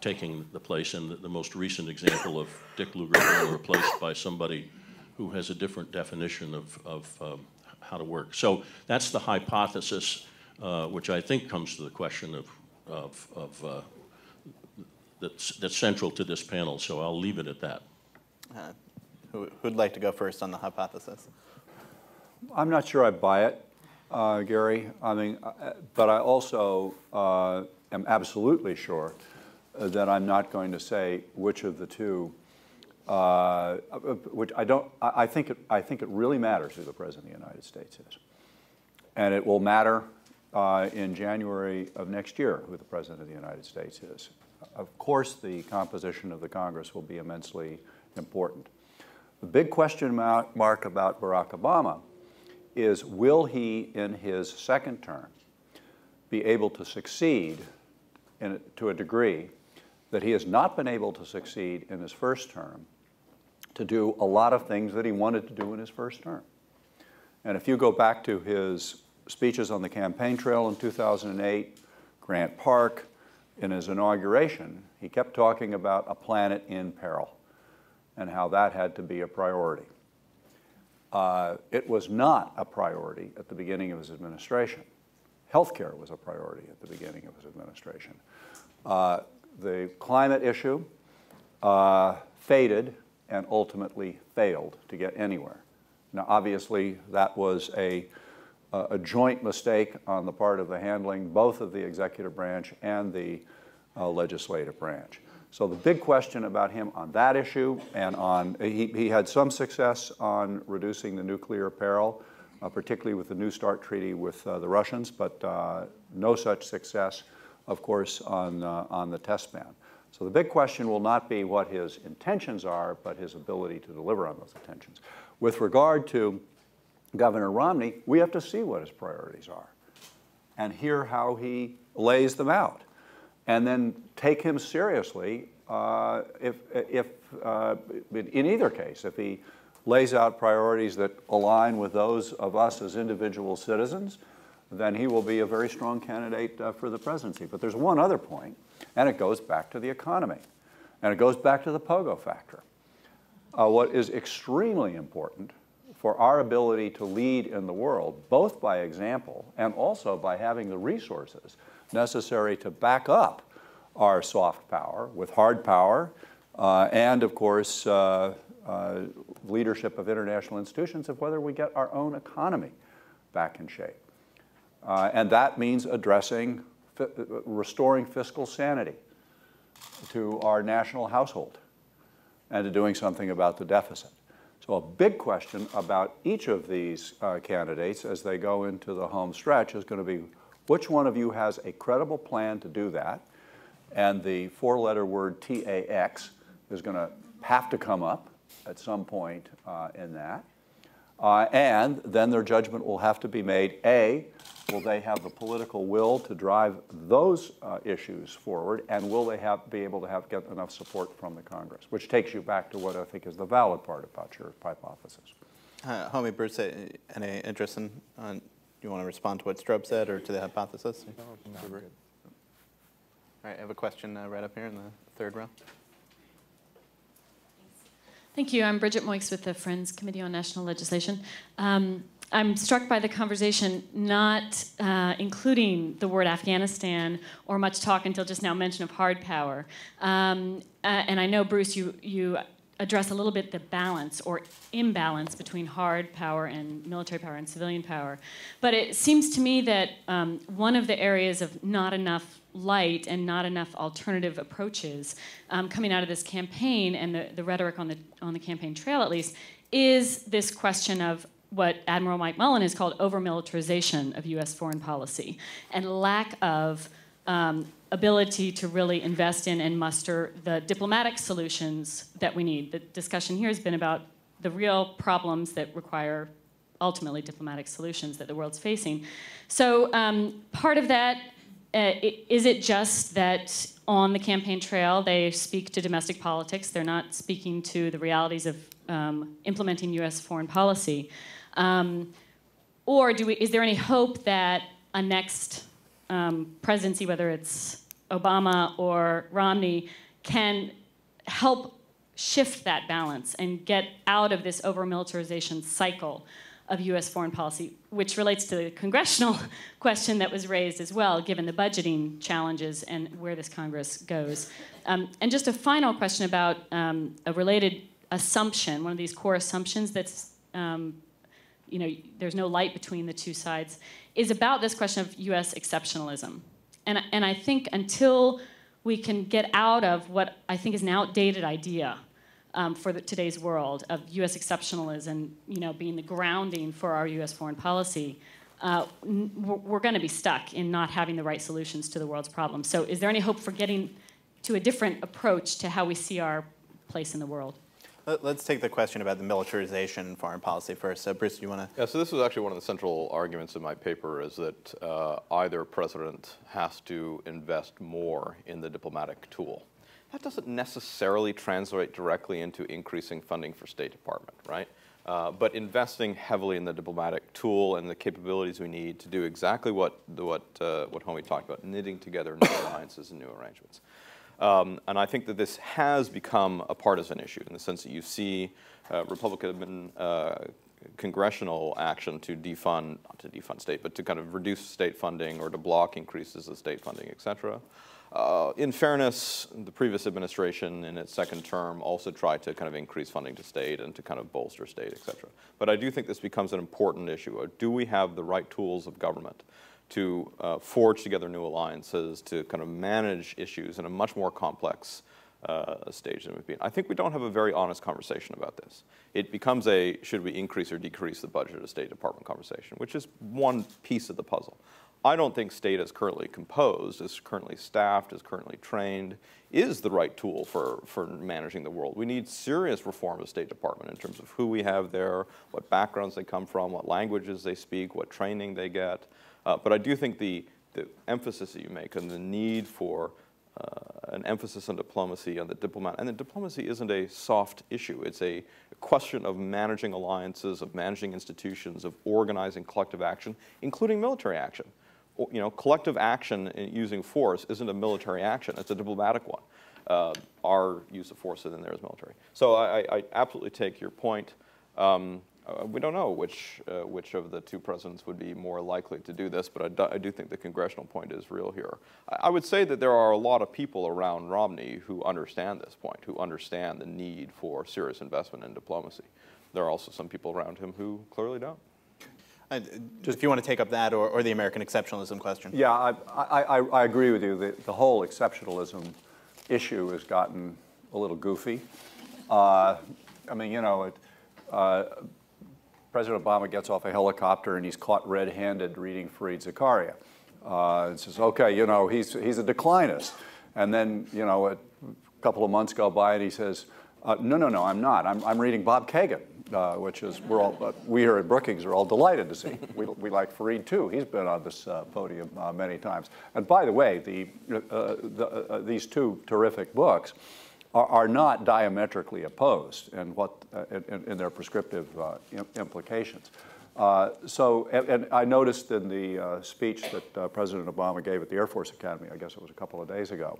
taking the place, and the most recent example of Dick Lugar being replaced by somebody who has a different definition of how to work. So that's the hypothesis, which I think comes to the question that's central to this panel, so I'll leave it at that. Who'd like to go first on the hypothesis? I'm not sure I buy it, Gary. I mean, but I also am absolutely sure that I'm not going to say which of the two. Which I don't. I think it really matters who the President of the United States is, and it will matter in January of next year who the President of the United States is. Of course, the composition of the Congress will be immensely important. The big question mark about Barack Obama is, will he, in his second term, be able to succeed to a degree that he has not been able to succeed in his first term, to do a lot of things that he wanted to do in his first term? And if you go back to his speeches on the campaign trail in 2008, Grant Park, in his inauguration, he kept talking about a planet in peril and how that had to be a priority. it was not a priority at the beginning of his administration. Healthcare was a priority at the beginning of his administration. The climate issue faded and ultimately failed to get anywhere. Now, obviously, that was a joint mistake on the part of the handling, both of the executive branch and the legislative branch. So the big question about him on that issue, and on, he had some success on reducing the nuclear peril, particularly with the New START treaty with the Russians, but no such success, of course, on the test ban. So the big question will not be what his intentions are, but his ability to deliver on those intentions. With regard to Governor Romney, we have to see what his priorities are and hear how he lays them out, and then take him seriously in either case. If he lays out priorities that align with those of us as individual citizens, then he will be a very strong candidate for the presidency. But there's one other point, and it goes back to the economy, and it goes back to the pogo factor. What is extremely important for our ability to lead in the world, both by example and also by having the resources necessary to back up our soft power with hard power, and of course leadership of international institutions, of whether we get our own economy back in shape. And that means addressing, restoring fiscal sanity to our national household and to doing something about the deficit. So a big question about each of these candidates as they go into the home stretch is going to be, which one of you has a credible plan to do that? And the four-letter word TAX is going to have to come up at some point in that. And then their judgment will have to be made. A, will they have the political will to drive those issues forward? And will they be able to get enough support from the Congress? Which takes you back to what I think is the valid part about your hypothesis. Homie, Bruce, any interest in, you want to respond to what Strobe said or to the hypothesis? No, good. All right, I have a question right up here in the third row. Thank you. I'm Bridget Moix with the Friends Committee on National Legislation. I'm struck by the conversation not including the word Afghanistan or much talk until just now mention of hard power. And I know, Bruce, you address a little bit the balance or imbalance between hard power and military power and civilian power. But it seems to me that one of the areas of not enough light and not enough alternative approaches coming out of this campaign and the rhetoric on the campaign trail, at least, is this question of what Admiral Mike Mullen has called over-militarization of U.S. foreign policy and lack of ability to really invest in and muster the diplomatic solutions that we need. The discussion here has been about the real problems that require ultimately diplomatic solutions that the world's facing. So part of that, is it just that on the campaign trail they speak to domestic politics, they're not speaking to the realities of implementing U.S. foreign policy? Or is there any hope that a next presidency, whether it's Obama or Romney, can help shift that balance and get out of this over-militarization cycle of U.S. foreign policy, which relates to the congressional question that was raised as well, given the budgeting challenges and where this Congress goes. And just a final question about a related assumption, one of these core assumptions that's, there's no light between the two sides, is about this question of U.S. exceptionalism. And I think until we can get out of what I think is an outdated idea for today's world of U.S. exceptionalism, being the grounding for our U.S. foreign policy, we're going to be stuck in not having the right solutions to the world's problems. So is there any hope for getting to a different approach to how we see our place in the world? Let's take the question about the militarization in foreign policy first. So Bruce, do you want to? Yeah, so this was actually one of the central arguments in my paper, is that either president has to invest more in the diplomatic tool. That doesn't necessarily translate directly into increasing funding for State Department, right? But investing heavily in the diplomatic tool and the capabilities we need to do exactly what Homie talked about, knitting together new alliances and new arrangements. And I think that this has become a partisan issue in the sense that you see Republican congressional action to defund, not to defund state, but to kind of reduce state funding or to block increases of state funding, et cetera. In fairness, the previous administration in its second term also tried to kind of increase funding to state and to kind of bolster state, et cetera. But I do think this becomes an important issue. Do we have the right tools of government to forge together new alliances, to kind of manage issues in a much more complex stage than we've been? I think we don't have a very honest conversation about this. It becomes a should we increase or decrease the budget of the State Department conversation, which is one piece of the puzzle. I don't think state as currently composed, as currently staffed, as currently trained, is the right tool for managing the world. We need serious reform of the State Department in terms of who we have there, what backgrounds they come from, what languages they speak, what training they get. But I do think the emphasis that you make on the need for an emphasis on diplomacy, on the diplomat, and the diplomacy isn't a soft issue. It's a question of managing alliances, of managing institutions, of organizing collective action, including military action. You know, collective action in using force isn't a military action, it's a diplomatic one. Our use of force in there is military. So I absolutely take your point. We don't know which of the two presidents would be more likely to do this, but I do think the congressional point is real here. I would say that there are a lot of people around Romney who understand this point, who understand the need for serious investment in diplomacy. There are also some people around him who clearly don't. Just if you want to take up that or the American exceptionalism question. Yeah, I agree with you. The whole exceptionalism issue has gotten a little goofy. I mean, you know, President Obama gets off a helicopter and he's caught red-handed reading Fareed Zakaria. And says, okay, you know, he's a declinist. And then, you know, a couple of months go by and he says, no, I'm not. I'm reading Bob Kagan, which is, we here at Brookings are all delighted to see. We like Fareed too. He's been on this podium many times. And by the way, these two terrific books are not diametrically opposed in in their prescriptive implications. And I noticed in the speech that President Obama gave at the Air Force Academy, I guess it was a couple of days ago,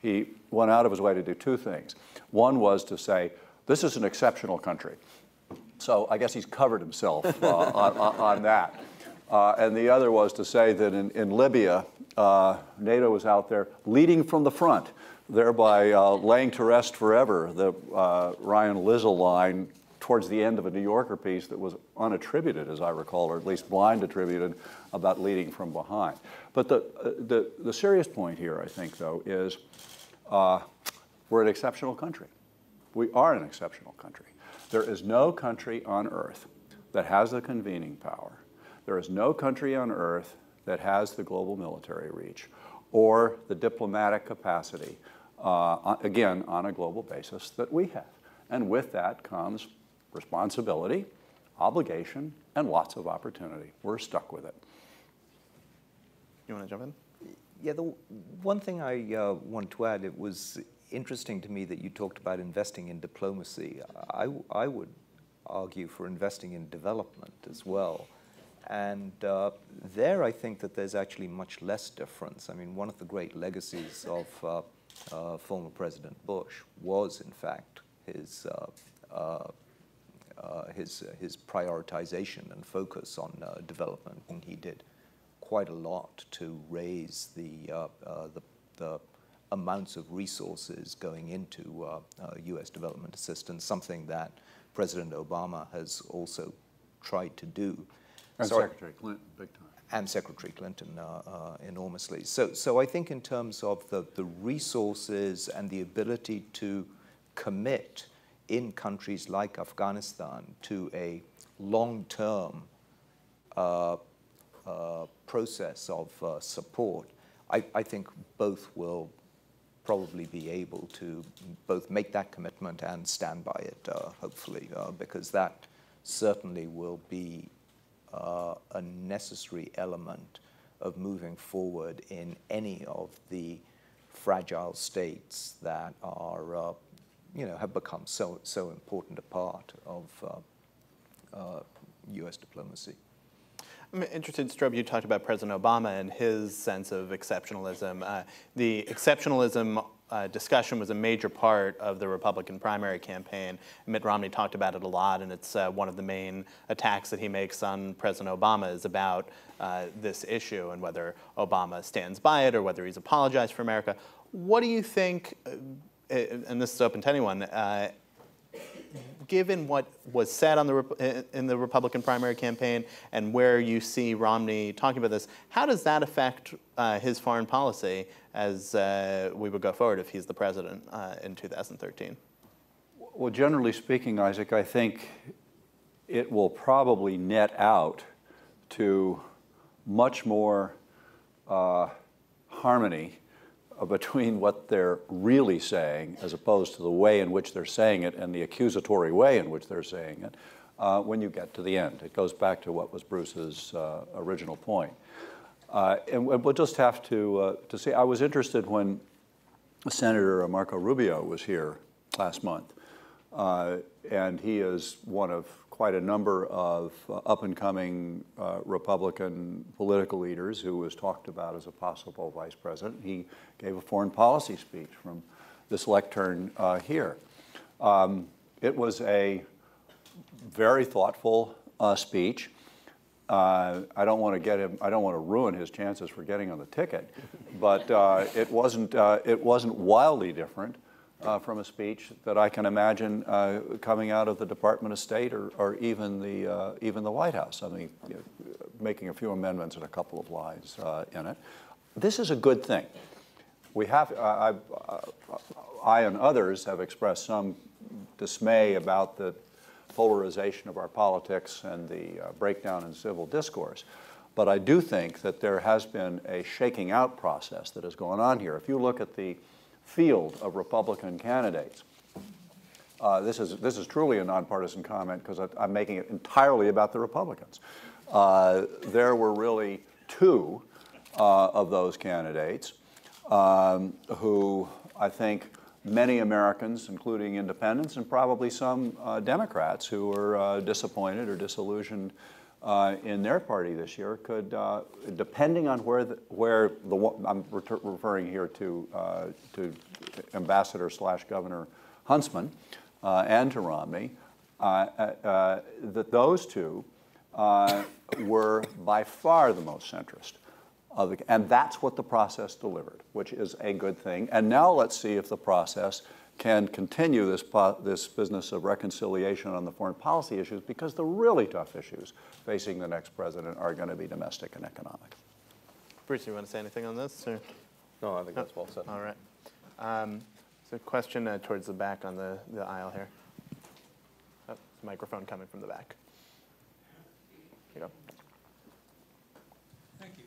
he went out of his way to do two things. One was to say, this is an exceptional country. So I guess he's covered himself on that. And the other was to say that in Libya, NATO was out there leading from the front, thereby laying to rest forever the Ryan Lizzle line towards the end of a New Yorker piece that was unattributed, as I recall, or at least blind attributed, about leading from behind. But the serious point here, I think, though, is we're an exceptional country. We are an exceptional country. There is no country on earth that has the convening power. There is no country on earth that has the global military reach or the diplomatic capacity, again, on a global basis that we have. And with that comes responsibility, obligation, and lots of opportunity. We're stuck with it. You want to jump in? Yeah, the one thing I want to add, it was interesting to me that you talked about investing in diplomacy. I would argue for investing in development as well. And there I think that there's actually much less difference. I mean, one of the great legacies of former President Bush was, in fact, his prioritization and focus on development, and he did quite a lot to raise the amounts of resources going into U.S. development assistance, something that President Obama has also tried to do. And Secretary Clinton, big time. And Secretary Clinton enormously. So I think in terms of the resources and the ability to commit in countries like Afghanistan to a long-term process of support, I think both will probably be able to both make that commitment and stand by it, hopefully, because that certainly will be a necessary element of moving forward in any of the fragile states that are, have become so important a part of U.S. diplomacy. I'm interested, Strobe, you talked about President Obama and his sense of exceptionalism. The exceptionalism discussion was a major part of the Republican primary campaign. Mitt Romney talked about it a lot, and it's one of the main attacks that he makes on President Obama is about this issue and whether Obama stands by it or whether he's apologized for America. What do you think, and this is open to anyone, given what was said on in the Republican primary campaign and where you see Romney talking about this, how does that affect his foreign policy as we would go forward if he's the president in 2013? Well, generally speaking, Isaac, I think it will probably net out to much more harmony between what they're really saying as opposed to the way in which they're saying it and the accusatory way in which they're saying it when you get to the end. It goes back to what was Bruce's original point. And we'll just have to see. I was interested when Senator Marco Rubio was here last month, and he is one of quite a number of up-and-coming Republican political leaders who was talked about as a possible vice president. He gave a foreign policy speech from this lectern here. It was a very thoughtful speech. I don't want to ruin his chances for getting on the ticket, but it wasn't wildly different from a speech that I can imagine coming out of the Department of State or even the White House. I mean, making a few amendments and a couple of lines in it. This is a good thing. We have, I and others have expressed some dismay about the polarization of our politics and the breakdown in civil discourse. But I do think that there has been a shaking out process that has gone on here. If you look at the field of Republican candidates, this is truly a nonpartisan comment because I'm making it entirely about the Republicans. There were really two of those candidates who I think many Americans, including independents and probably some Democrats who were disappointed or disillusioned in their party this year could, depending on I'm referring here to Ambassador/Governor Huntsman and to Romney, that those two were by far the most centrist. And that's what the process delivered, which is a good thing. And now let's see if the process can continue this business of reconciliation on the foreign policy issues, because the really tough issues facing the next president are going to be domestic and economic. Bruce, you want to say anything on this? Or? No, I think that's well said. All right. So a question towards the back on the aisle here. Oh, microphone coming from the back. Here you go. Thank you.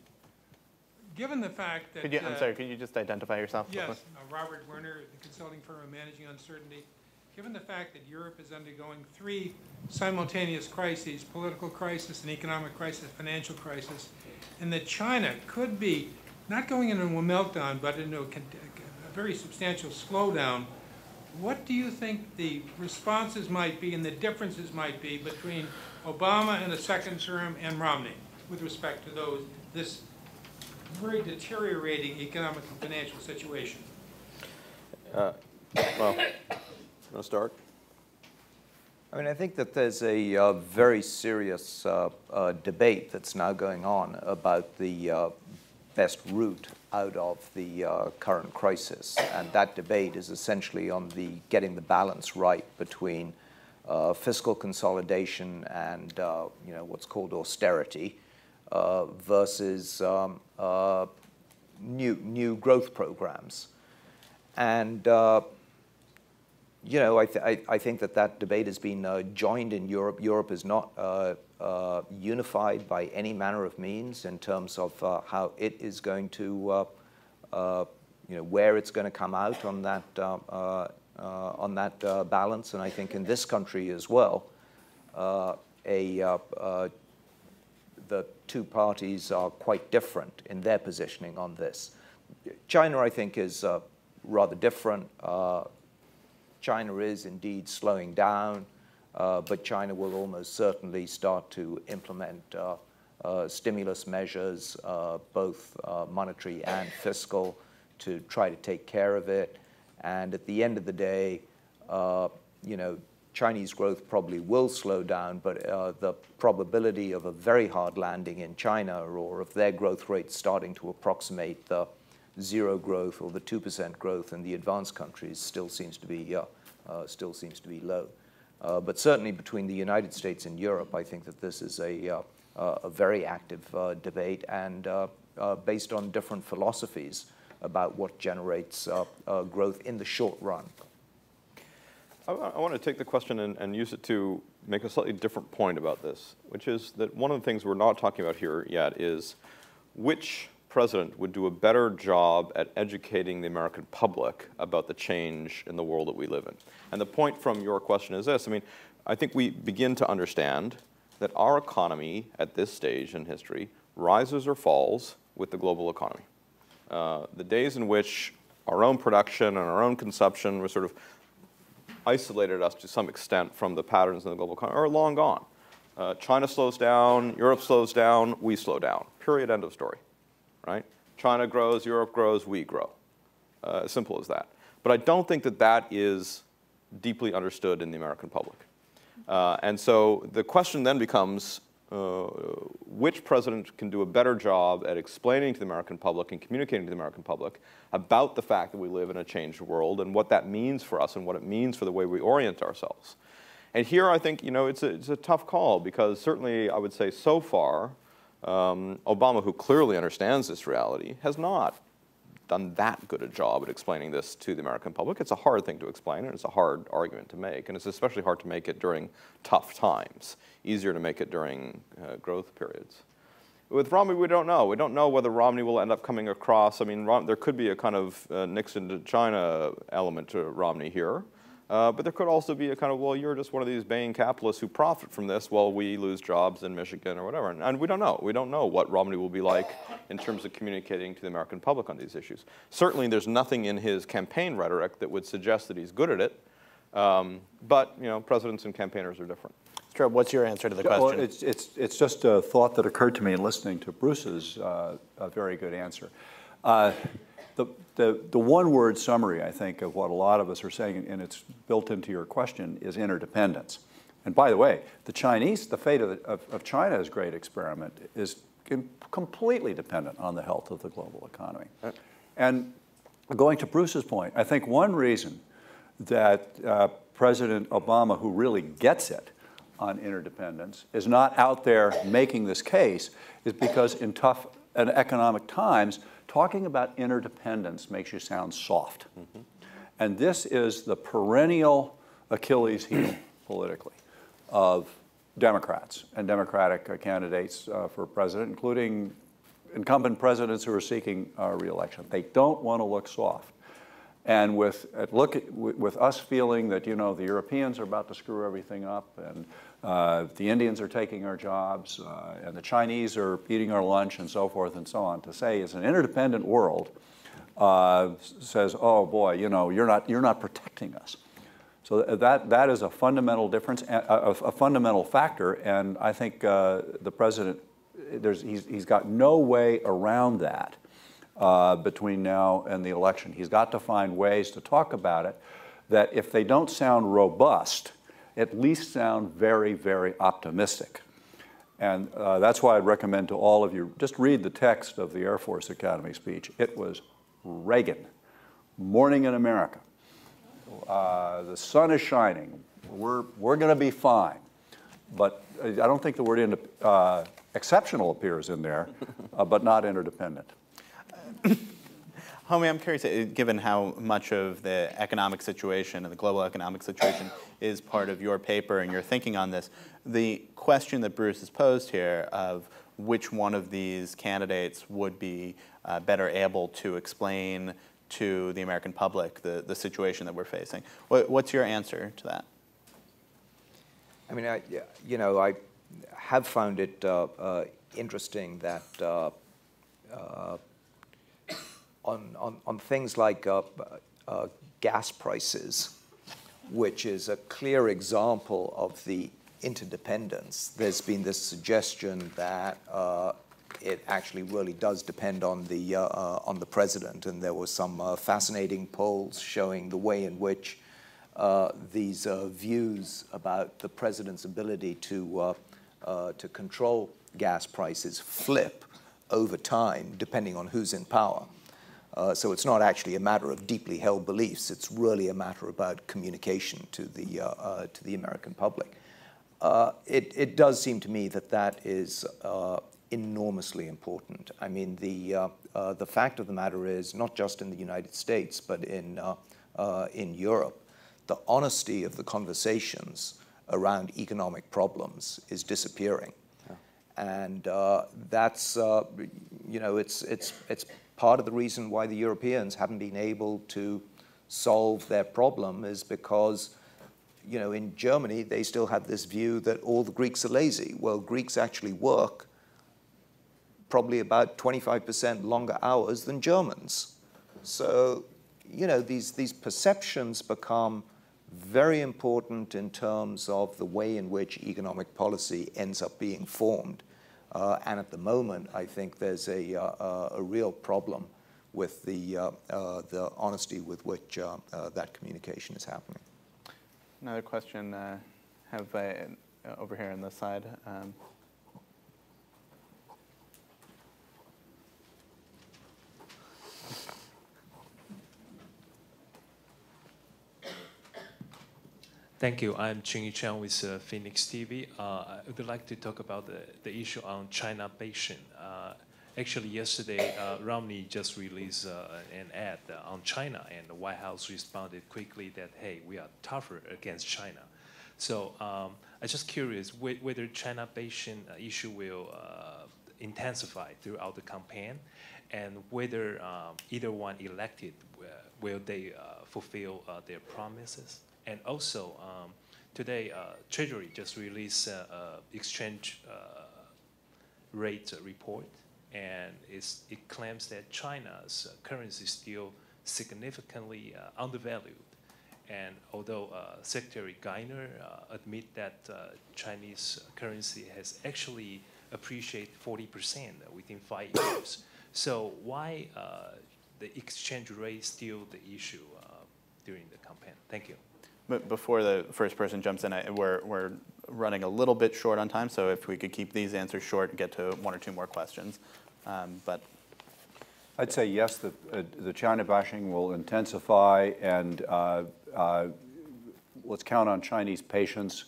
Given the fact that... I'm sorry, could you just identify yourself? Yes, Robert Werner, the consulting firm of Managing Uncertainty. Given the fact that Europe is undergoing 3 simultaneous crises, political crisis, an economic crisis, financial crisis, and that China could be not going into a meltdown, but into a very substantial slowdown, what do you think the responses might be and the differences might be between Obama in the second term and Romney with respect to this very deteriorating economic and financial situation? Well, you want to start? I mean, I think that there's a very serious debate that's now going on about the best route out of the current crisis. And that debate is essentially on getting the balance right between fiscal consolidation and what's called austerity versus new growth programs. And I think that debate has been joined in Europe. Europe is not unified by any manner of means in terms of how it is going to, where it's going to come out on that balance. And I think in this country as well, the two parties are quite different in their positioning on this. China, I think, is rather different. China is indeed slowing down, but China will almost certainly start to implement stimulus measures, both monetary and fiscal, to try to take care of it. And at the end of the day, you know, Chinese growth probably will slow down, but the probability of a very hard landing in China, or of their growth rate starting to approximate the 0 growth or the 2% growth in the advanced countries, still seems to be low. But certainly between the United States and Europe, I think that this is a very active debate, and based on different philosophies about what generates growth in the short run. I want to take the question and use it to make a slightly different point about this, which is that one of the things we're not talking about here yet is which president would do a better job at educating the American public about the change in the world that we live in. And the point from your question is this. I mean, I think we begin to understand that our economy at this stage in history rises or falls with the global economy. The days in which our own production and our own consumption was sort of isolated us to some extent from the patterns in the global economy are long gone. China slows down, Europe slows down, we slow down. Period, end of story, right? China grows, Europe grows, we grow. As simple as that. But I don't think that that is deeply understood in the American public. And so the question then becomes, which president can do a better job at explaining to the American public and communicating to the American public about the fact that we live in a changed world and what that means for us and what it means for the way we orient ourselves. And here I think, you know, it's a tough call, because certainly I would say so far, Obama, who clearly understands this reality, has not done that good a job at explaining this to the American public. It's a hard thing to explain, and it's a hard argument to make, and it's especially hard to make it during tough times. Easier to make it during growth periods. With Romney, we don't know. We don't know whether Romney will end up coming across. I mean, there could be a kind of Nixon to China element to Romney here. But there could also be a kind of, well, you're just one of these Bain capitalists who profit from this while we lose jobs in Michigan or whatever. And we don't know. We don't know what Romney will be like in terms of communicating to the American public on these issues. Certainly, there's nothing in his campaign rhetoric that would suggest that he's good at it. But, you know, presidents and campaigners are different. Strobe, what's your answer to the question? Well, it's just a thought that occurred to me in listening to Bruce's very good answer. The one-word summary, I think, of what a lot of us are saying, and it's built into your question, is interdependence. And by the way, the fate of China's great experiment is completely dependent on the health of the global economy. And going to Bruce's point, I think one reason that President Obama, who really gets it on interdependence, is not out there making this case is because in tough and economic times, talking about interdependence makes you sound soft. Mm-hmm. And this is the perennial Achilles heel politically of Democrats and Democratic candidates for president, including incumbent presidents who are seeking re-election. They don't want to look soft. And with us feeling that, you know, the Europeans are about to screw everything up, and the Indians are taking our jobs, and the Chinese are eating our lunch, and so forth and so on, to say it's an interdependent world says, oh boy, you know, you're not protecting us. So that is a fundamental difference, a fundamental factor, and I think the president, he's got no way around that. Between now and the election. He's got to find ways to talk about it that, if they don't sound robust, at least sound very, very optimistic. And that's why I'd recommend to all of you, just read the text of the Air Force Academy speech. It was Reagan, Morning in America. The sun is shining. We're going to be fine. But I don't think the word exceptional appears in there, but not interdependent. Homie, I'm curious, given how much of the economic situation and the global economic situation is part of your paper and your thinking on this, the question that Bruce has posed here of which one of these candidates would be better able to explain to the American public the situation that we're facing. What's your answer to that? I mean, I have found it interesting that on things like gas prices, which is a clear example of the interdependence, there's been this suggestion that it actually really does depend on the president. And there were some fascinating polls showing the way in which these views about the president's ability to control gas prices flip over time, depending on who's in power. So it's not actually a matter of deeply held beliefs. It's really a matter about communication to the American public. It does seem to me that that is enormously important. I mean, the fact of the matter is, not just in the United States, but in Europe, the honesty of the conversations around economic problems is disappearing. And that's, you know, it's part of the reason why the Europeans haven't been able to solve their problem is because, you know, in Germany, they still have this view that all the Greeks are lazy. Well, Greeks actually work probably about 25% longer hours than Germans. So, you know, these perceptions become very important in terms of the way in which economic policy ends up being formed. And at the moment, I think there's a real problem with the honesty with which that communication is happening. Another question over here on this side. Thank you. I'm Ching-Yi Chan with Phoenix TV. I would like to talk about the issue on China Beijing. Actually, yesterday, Romney just released an ad on China, and the White House responded quickly that, hey, we are tougher against China. So I'm just curious whether China-Beijing issue will intensify throughout the campaign, and whether either one elected, will they fulfill their promises? And also, today, Treasury just released exchange rate report, and it claims that China's currency is still significantly undervalued. And although Secretary Geithner admit that Chinese currency has actually appreciated 40% within 5 years, so why the exchange rate still the issue during the campaign? Thank you. But before the first person jumps in, we're running a little bit short on time, so if we could keep these answers short and get to 1 or 2 more questions. But I'd say yes, the China bashing will intensify, and let's count on Chinese patience.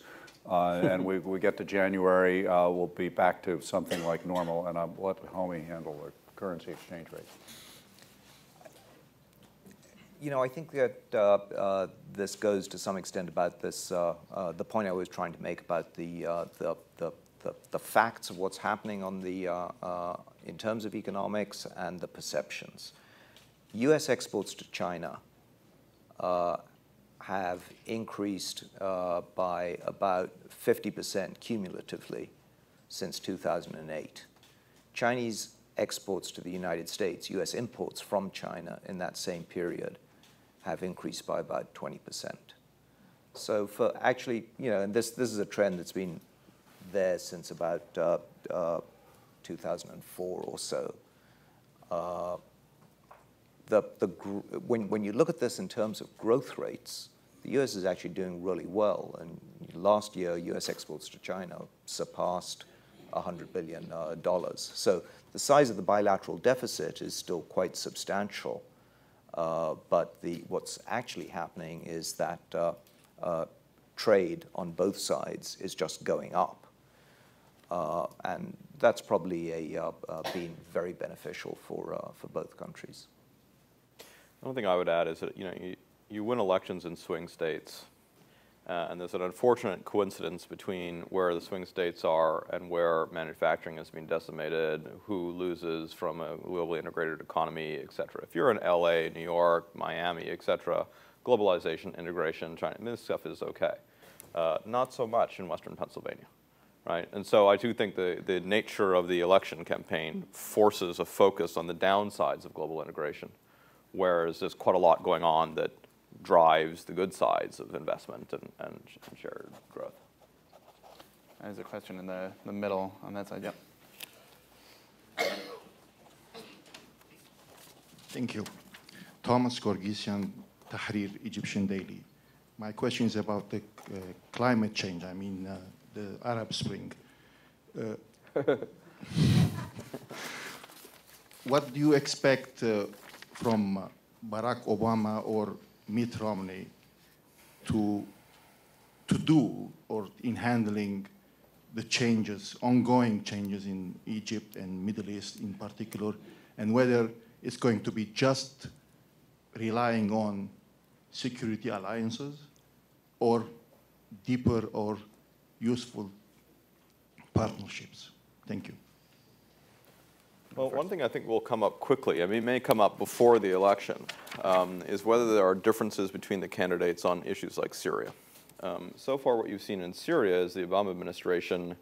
And we get to January, we'll be back to something like normal, and I'll let Homie handle the currency exchange rate. You know, I think that this goes to some extent about this, the point I was trying to make about the facts of what's happening on the, in terms of economics and the perceptions. U.S. exports to China have increased by about 50% cumulatively since 2008. Chinese exports to the United States, U.S. imports from China in that same period, have increased by about 20%. So for actually, you know, and this is a trend that's been there since about 2004 or so. When you look at this in terms of growth rates, the U.S. is actually doing really well. And last year, U.S. exports to China surpassed $100 billion. So the size of the bilateral deficit is still quite substantial. But what's actually happening is that trade on both sides is just going up. And that's probably been very beneficial for both countries. The only thing I would add is that, you know, you win elections in swing states, and there's an unfortunate coincidence between where the swing states are and where manufacturing has been decimated, who loses from a globally integrated economy, et cetera. If you're in LA, New York, Miami, et cetera, globalization, integration, China, this stuff is okay. Not so much in Western Pennsylvania, right? And so I do think the nature of the election campaign forces a focus on the downsides of global integration, whereas there's quite a lot going on that drives the good sides of investment and shared growth. There's a question in the middle on that side. Yep. Thank you. Thomas Gorgisian, Tahrir, Egyptian Daily. My question is about the climate change, I mean the Arab Spring. What do you expect from Barack Obama or Mitt Romney to do or in handling the changes, ongoing changes in Egypt and Middle East in particular, and whether it's going to be just relying on security alliances or deeper or useful partnerships? Thank you. Well, one thing I think will come up quickly, I mean, it may come up before the election, is whether there are differences between the candidates on issues like Syria. So far, what you've seen in Syria is the Obama administration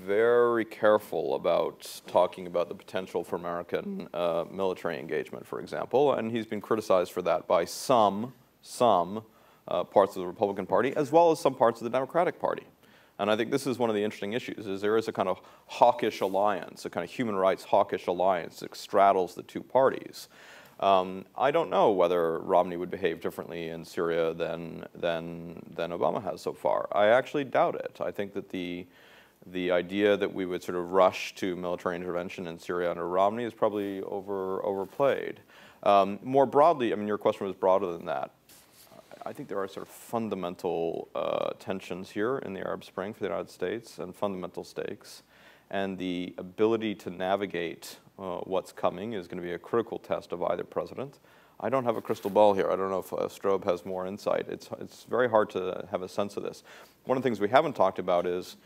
very careful about talking about the potential for American military engagement, for example, and he's been criticized for that by some parts of the Republican Party, as well as some parts of the Democratic Party. And I think this is one of the interesting issues, is there is a kind of hawkish alliance, a kind of human rights hawkish alliance that straddles the two parties. I don't know whether Romney would behave differently in Syria than Obama has so far. I actually doubt it. I think that the idea that we would sort of rush to military intervention in Syria under Romney is probably overplayed. More broadly, I mean, your question was broader than that. I think there are sort of fundamental tensions here in the Arab Spring for the United States and fundamental stakes. And the ability to navigate what's coming is going to be a critical test of either president. I don't have a crystal ball here. I don't know if Strobe has more insight. It's very hard to have a sense of this. One of the things we haven't talked about is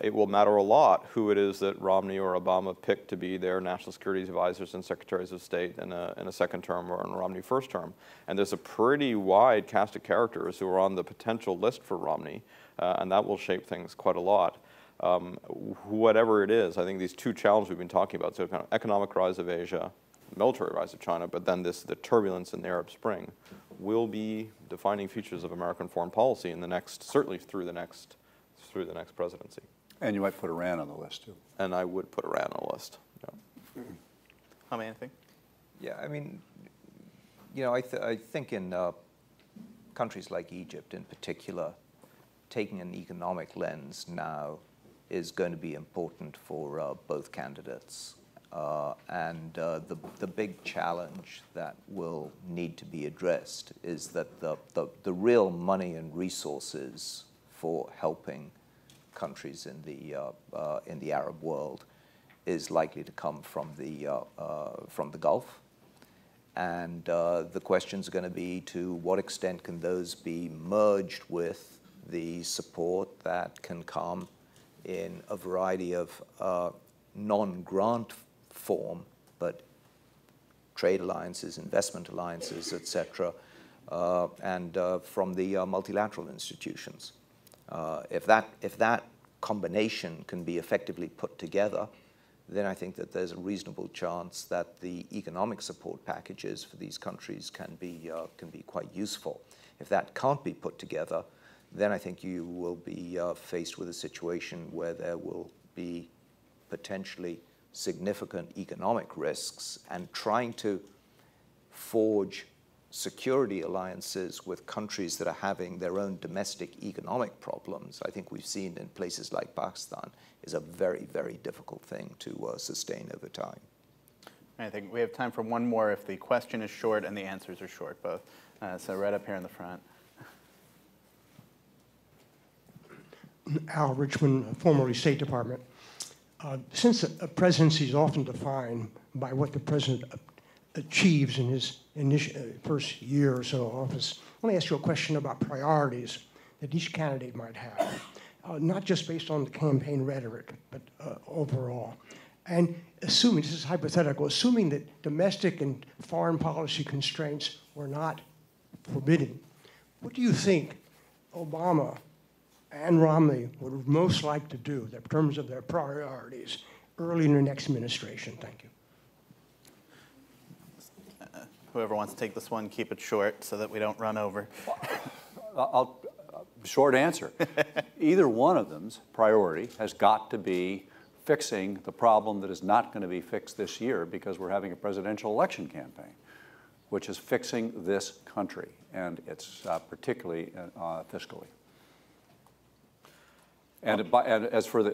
it will matter a lot who it is that Romney or Obama pick to be their national security advisors and secretaries of state in a second term or in a Romney first term. And there's a pretty wide cast of characters who are on the potential list for Romney, and that will shape things quite a lot. Whatever it is, I think these two challenges we've been talking about, so kind of economic rise of Asia, military rise of China, but then the turbulence in the Arab Spring will be defining features of American foreign policy in the next, certainly through the next presidency. And you might put Iran on the list, too. And I would put Iran on the list, yeah. Anything? Yeah, I mean, you know, I think in countries like Egypt in particular, taking an economic lens now is going to be important for both candidates. And the big challenge that will need to be addressed is that the real money and resources for helping countries in the Arab world is likely to come from the Gulf. And the questions are going to be to what extent can those be merged with the support that can come in a variety of non-grant form, but trade alliances, investment alliances, etc., and from the multilateral institutions. If that combination can be effectively put together, then I think that there's a reasonable chance that the economic support packages for these countries can be quite useful. If that can't be put together, then I think you will be faced with a situation where there will be potentially significant economic risks, and trying to forge security alliances with countries that are having their own domestic economic problems, I think we've seen in places like Pakistan, is a very, very difficult thing to sustain over time. I think we have time for one more if the question is short and the answers are short, both. So right up here in the front. Al Richmond, formerly State Department. Since a presidency is often defined by what the president achieves in his first year or so of office, I want to ask you a question about priorities that each candidate might have, not just based on the campaign rhetoric, but overall. And assuming, this is hypothetical, assuming that domestic and foreign policy constraints were not forbidden, what do you think Obama and Romney would most like to do in terms of their priorities early in the next administration? Thank you. Whoever wants to take this one, keep it short so that we don't run over. Short answer. Either one of them's priority has got to be fixing the problem that is not going to be fixed this year because we're having a presidential election campaign, which is fixing this country, and it's particularly fiscally. And as for the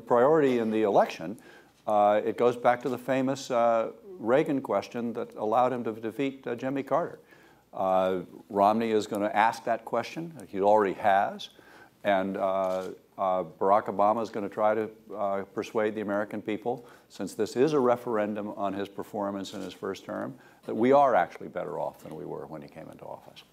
priority in the election, it goes back to the famous Reagan question that allowed him to defeat Jimmy Carter. Romney is going to ask that question. He already has. And Barack Obama is going to try to persuade the American people, since this is a referendum on his performance in his first term, that we are actually better off than we were when he came into office.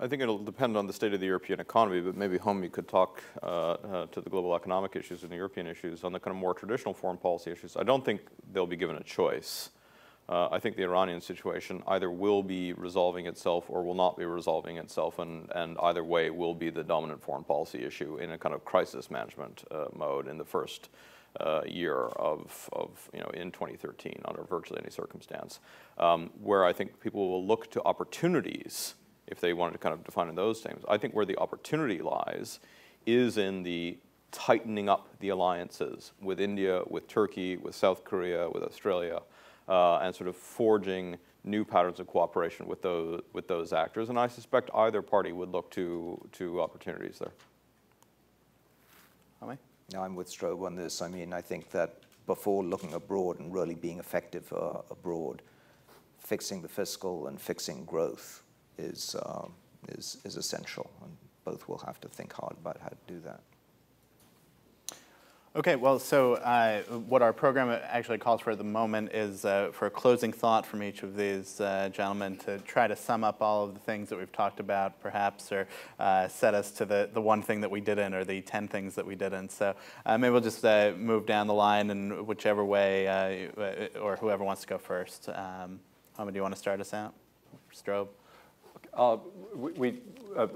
I think it'll depend on the state of the European economy, but maybe, Home, you could talk to the global economic issues and the European issues. On the kind of more traditional foreign policy issues, I don't think they'll be given a choice. I think the Iranian situation either will be resolving itself or will not be resolving itself, and either way will be the dominant foreign policy issue in a kind of crisis management mode in the first year of in 2013 under virtually any circumstance, where I think people will look to opportunities if they wanted to kind of define in those terms. I think where the opportunity lies is in the tightening up the alliances with India, with Turkey, with South Korea, with Australia, and sort of forging new patterns of cooperation with those actors. And I suspect either party would look to opportunities there. No, I'm with Strobe on this. I mean, I think that before looking abroad and really being effective abroad, fixing the fiscal and fixing growth is essential, and both will have to think hard about how to do that. Okay, well, so what our program actually calls for at the moment is for a closing thought from each of these gentlemen to try to sum up all of the things that we've talked about, perhaps, or set us to the one thing that we didn't, or the 10 things that we didn't. So maybe we'll just move down the line in whichever way, or whoever wants to go first. Homa, do you want to start us out? Strobe?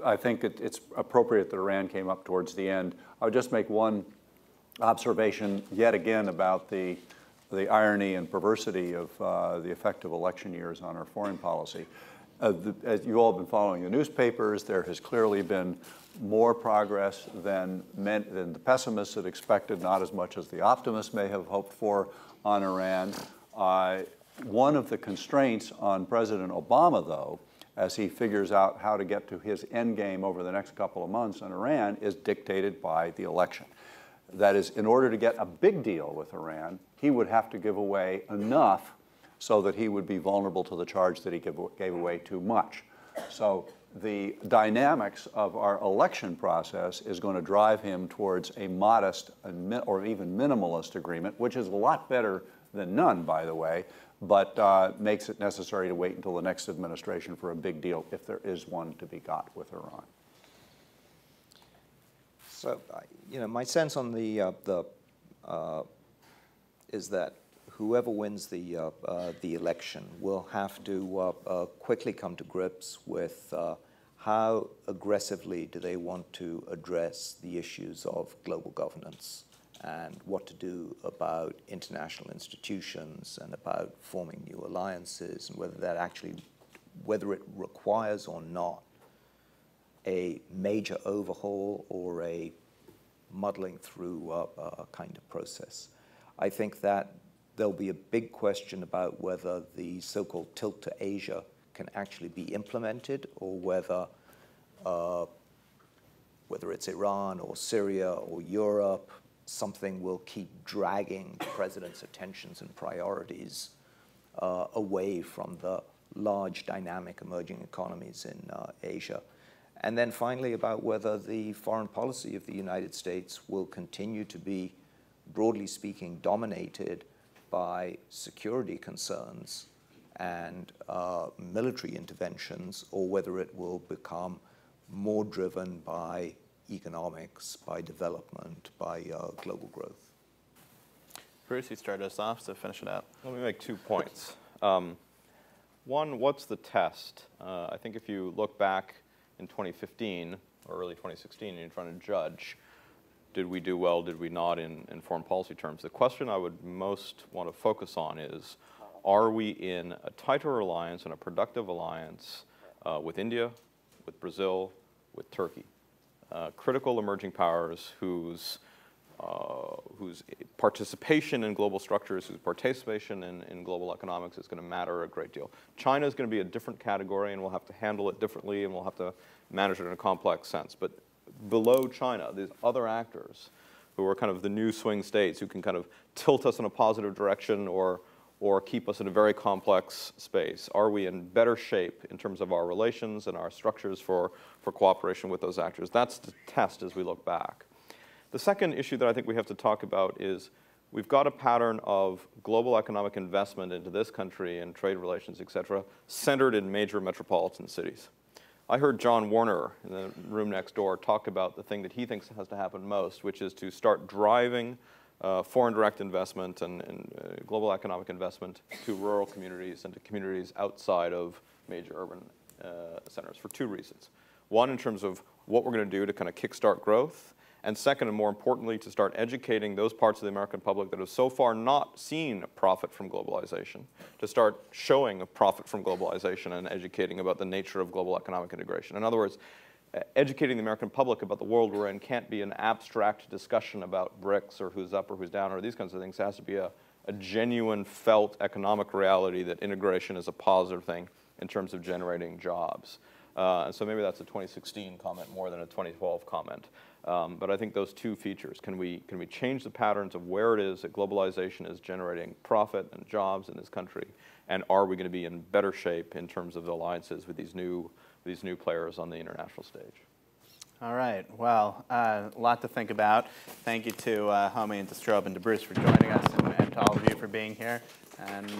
I think it's appropriate that Iran came up towards the end. I would just make one observation yet again about the irony and perversity of the effect of election years on our foreign policy. As you all have been following the newspapers, there has clearly been more progress than the pessimists had expected, not as much as the optimists may have hoped for on Iran. One of the constraints on President Obama, though, as he figures out how to get to his end game over the next couple of months on Iran, is dictated by the election. That is, in order to get a big deal with Iran, he would have to give away enough so that he would be vulnerable to the charge that he gave away too much. So the dynamics of our election process is going to drive him towards a modest or even minimalist agreement, which is a lot better than none, by the way, but makes it necessary to wait until the next administration for a big deal, if there is one to be got with Iran. So, my sense on the is that whoever wins the election will have to quickly come to grips with how aggressively do they want to address the issues of global governance and what to do about international institutions and about forming new alliances, and whether it requires or not a major overhaul or a muddling through kind of process. I think that there'll be a big question about whether the so-called tilt to Asia can actually be implemented, or whether it's Iran or Syria or Europe, something will keep dragging the president's attentions and priorities away from the large, dynamic, emerging economies in Asia. And then finally, about whether the foreign policy of the United States will continue to be, broadly speaking, dominated by security concerns and military interventions, or whether it will become more driven by economics, by development, by global growth. Bruce, you started us off, so finish it out. Let me make 2 points. One, what's the test? I think if you look back in 2015 or early 2016 and you're trying to judge, did we do well, did we not in foreign policy terms? The question I would most want to focus on is, are we in a tighter alliance and a productive alliance with India, with Brazil, with Turkey? Critical emerging powers whose whose participation in global structures, whose participation in global economics is going to matter a great deal. China is going to be a different category, and we'll have to handle it differently, and we'll have to manage it in a complex sense. But below China, these other actors who are kind of the new swing states who can kind of tilt us in a positive direction or keep us in a very complex space. Are we in better shape in terms of our relations and our structures for cooperation with those actors? That's the test as we look back. The second issue that I think we have to talk about is we've got a pattern of global economic investment into this country and trade relations, et cetera, centered in major metropolitan cities. I heard John Warner in the room next door talk about the thing that he thinks has to happen most, which is to start driving foreign direct investment and global economic investment to rural communities and to communities outside of major urban centers for two reasons. One, in terms of what we're going to do to kind of kickstart growth, and second, and more importantly, to start educating those parts of the American public that have so far not seen a profit from globalization, to start showing a profit from globalization and educating about the nature of global economic integration. In other words, educating the American public about the world we're in can't be an abstract discussion about BRICS or who's up or who's down or these kinds of things. It has to be a genuine felt economic reality that integration is a positive thing in terms of generating jobs. And so maybe that's a 2016 comment more than a 2012 comment. But I think those two features, can we change the patterns of where it is that globalization is generating profit and jobs in this country, and are we going to be in better shape in terms of the alliances with these new players on the international stage? All right, well, a lot to think about. Thank you to Homie and to Strobe and to Bruce for joining us, and to all of you for being here. And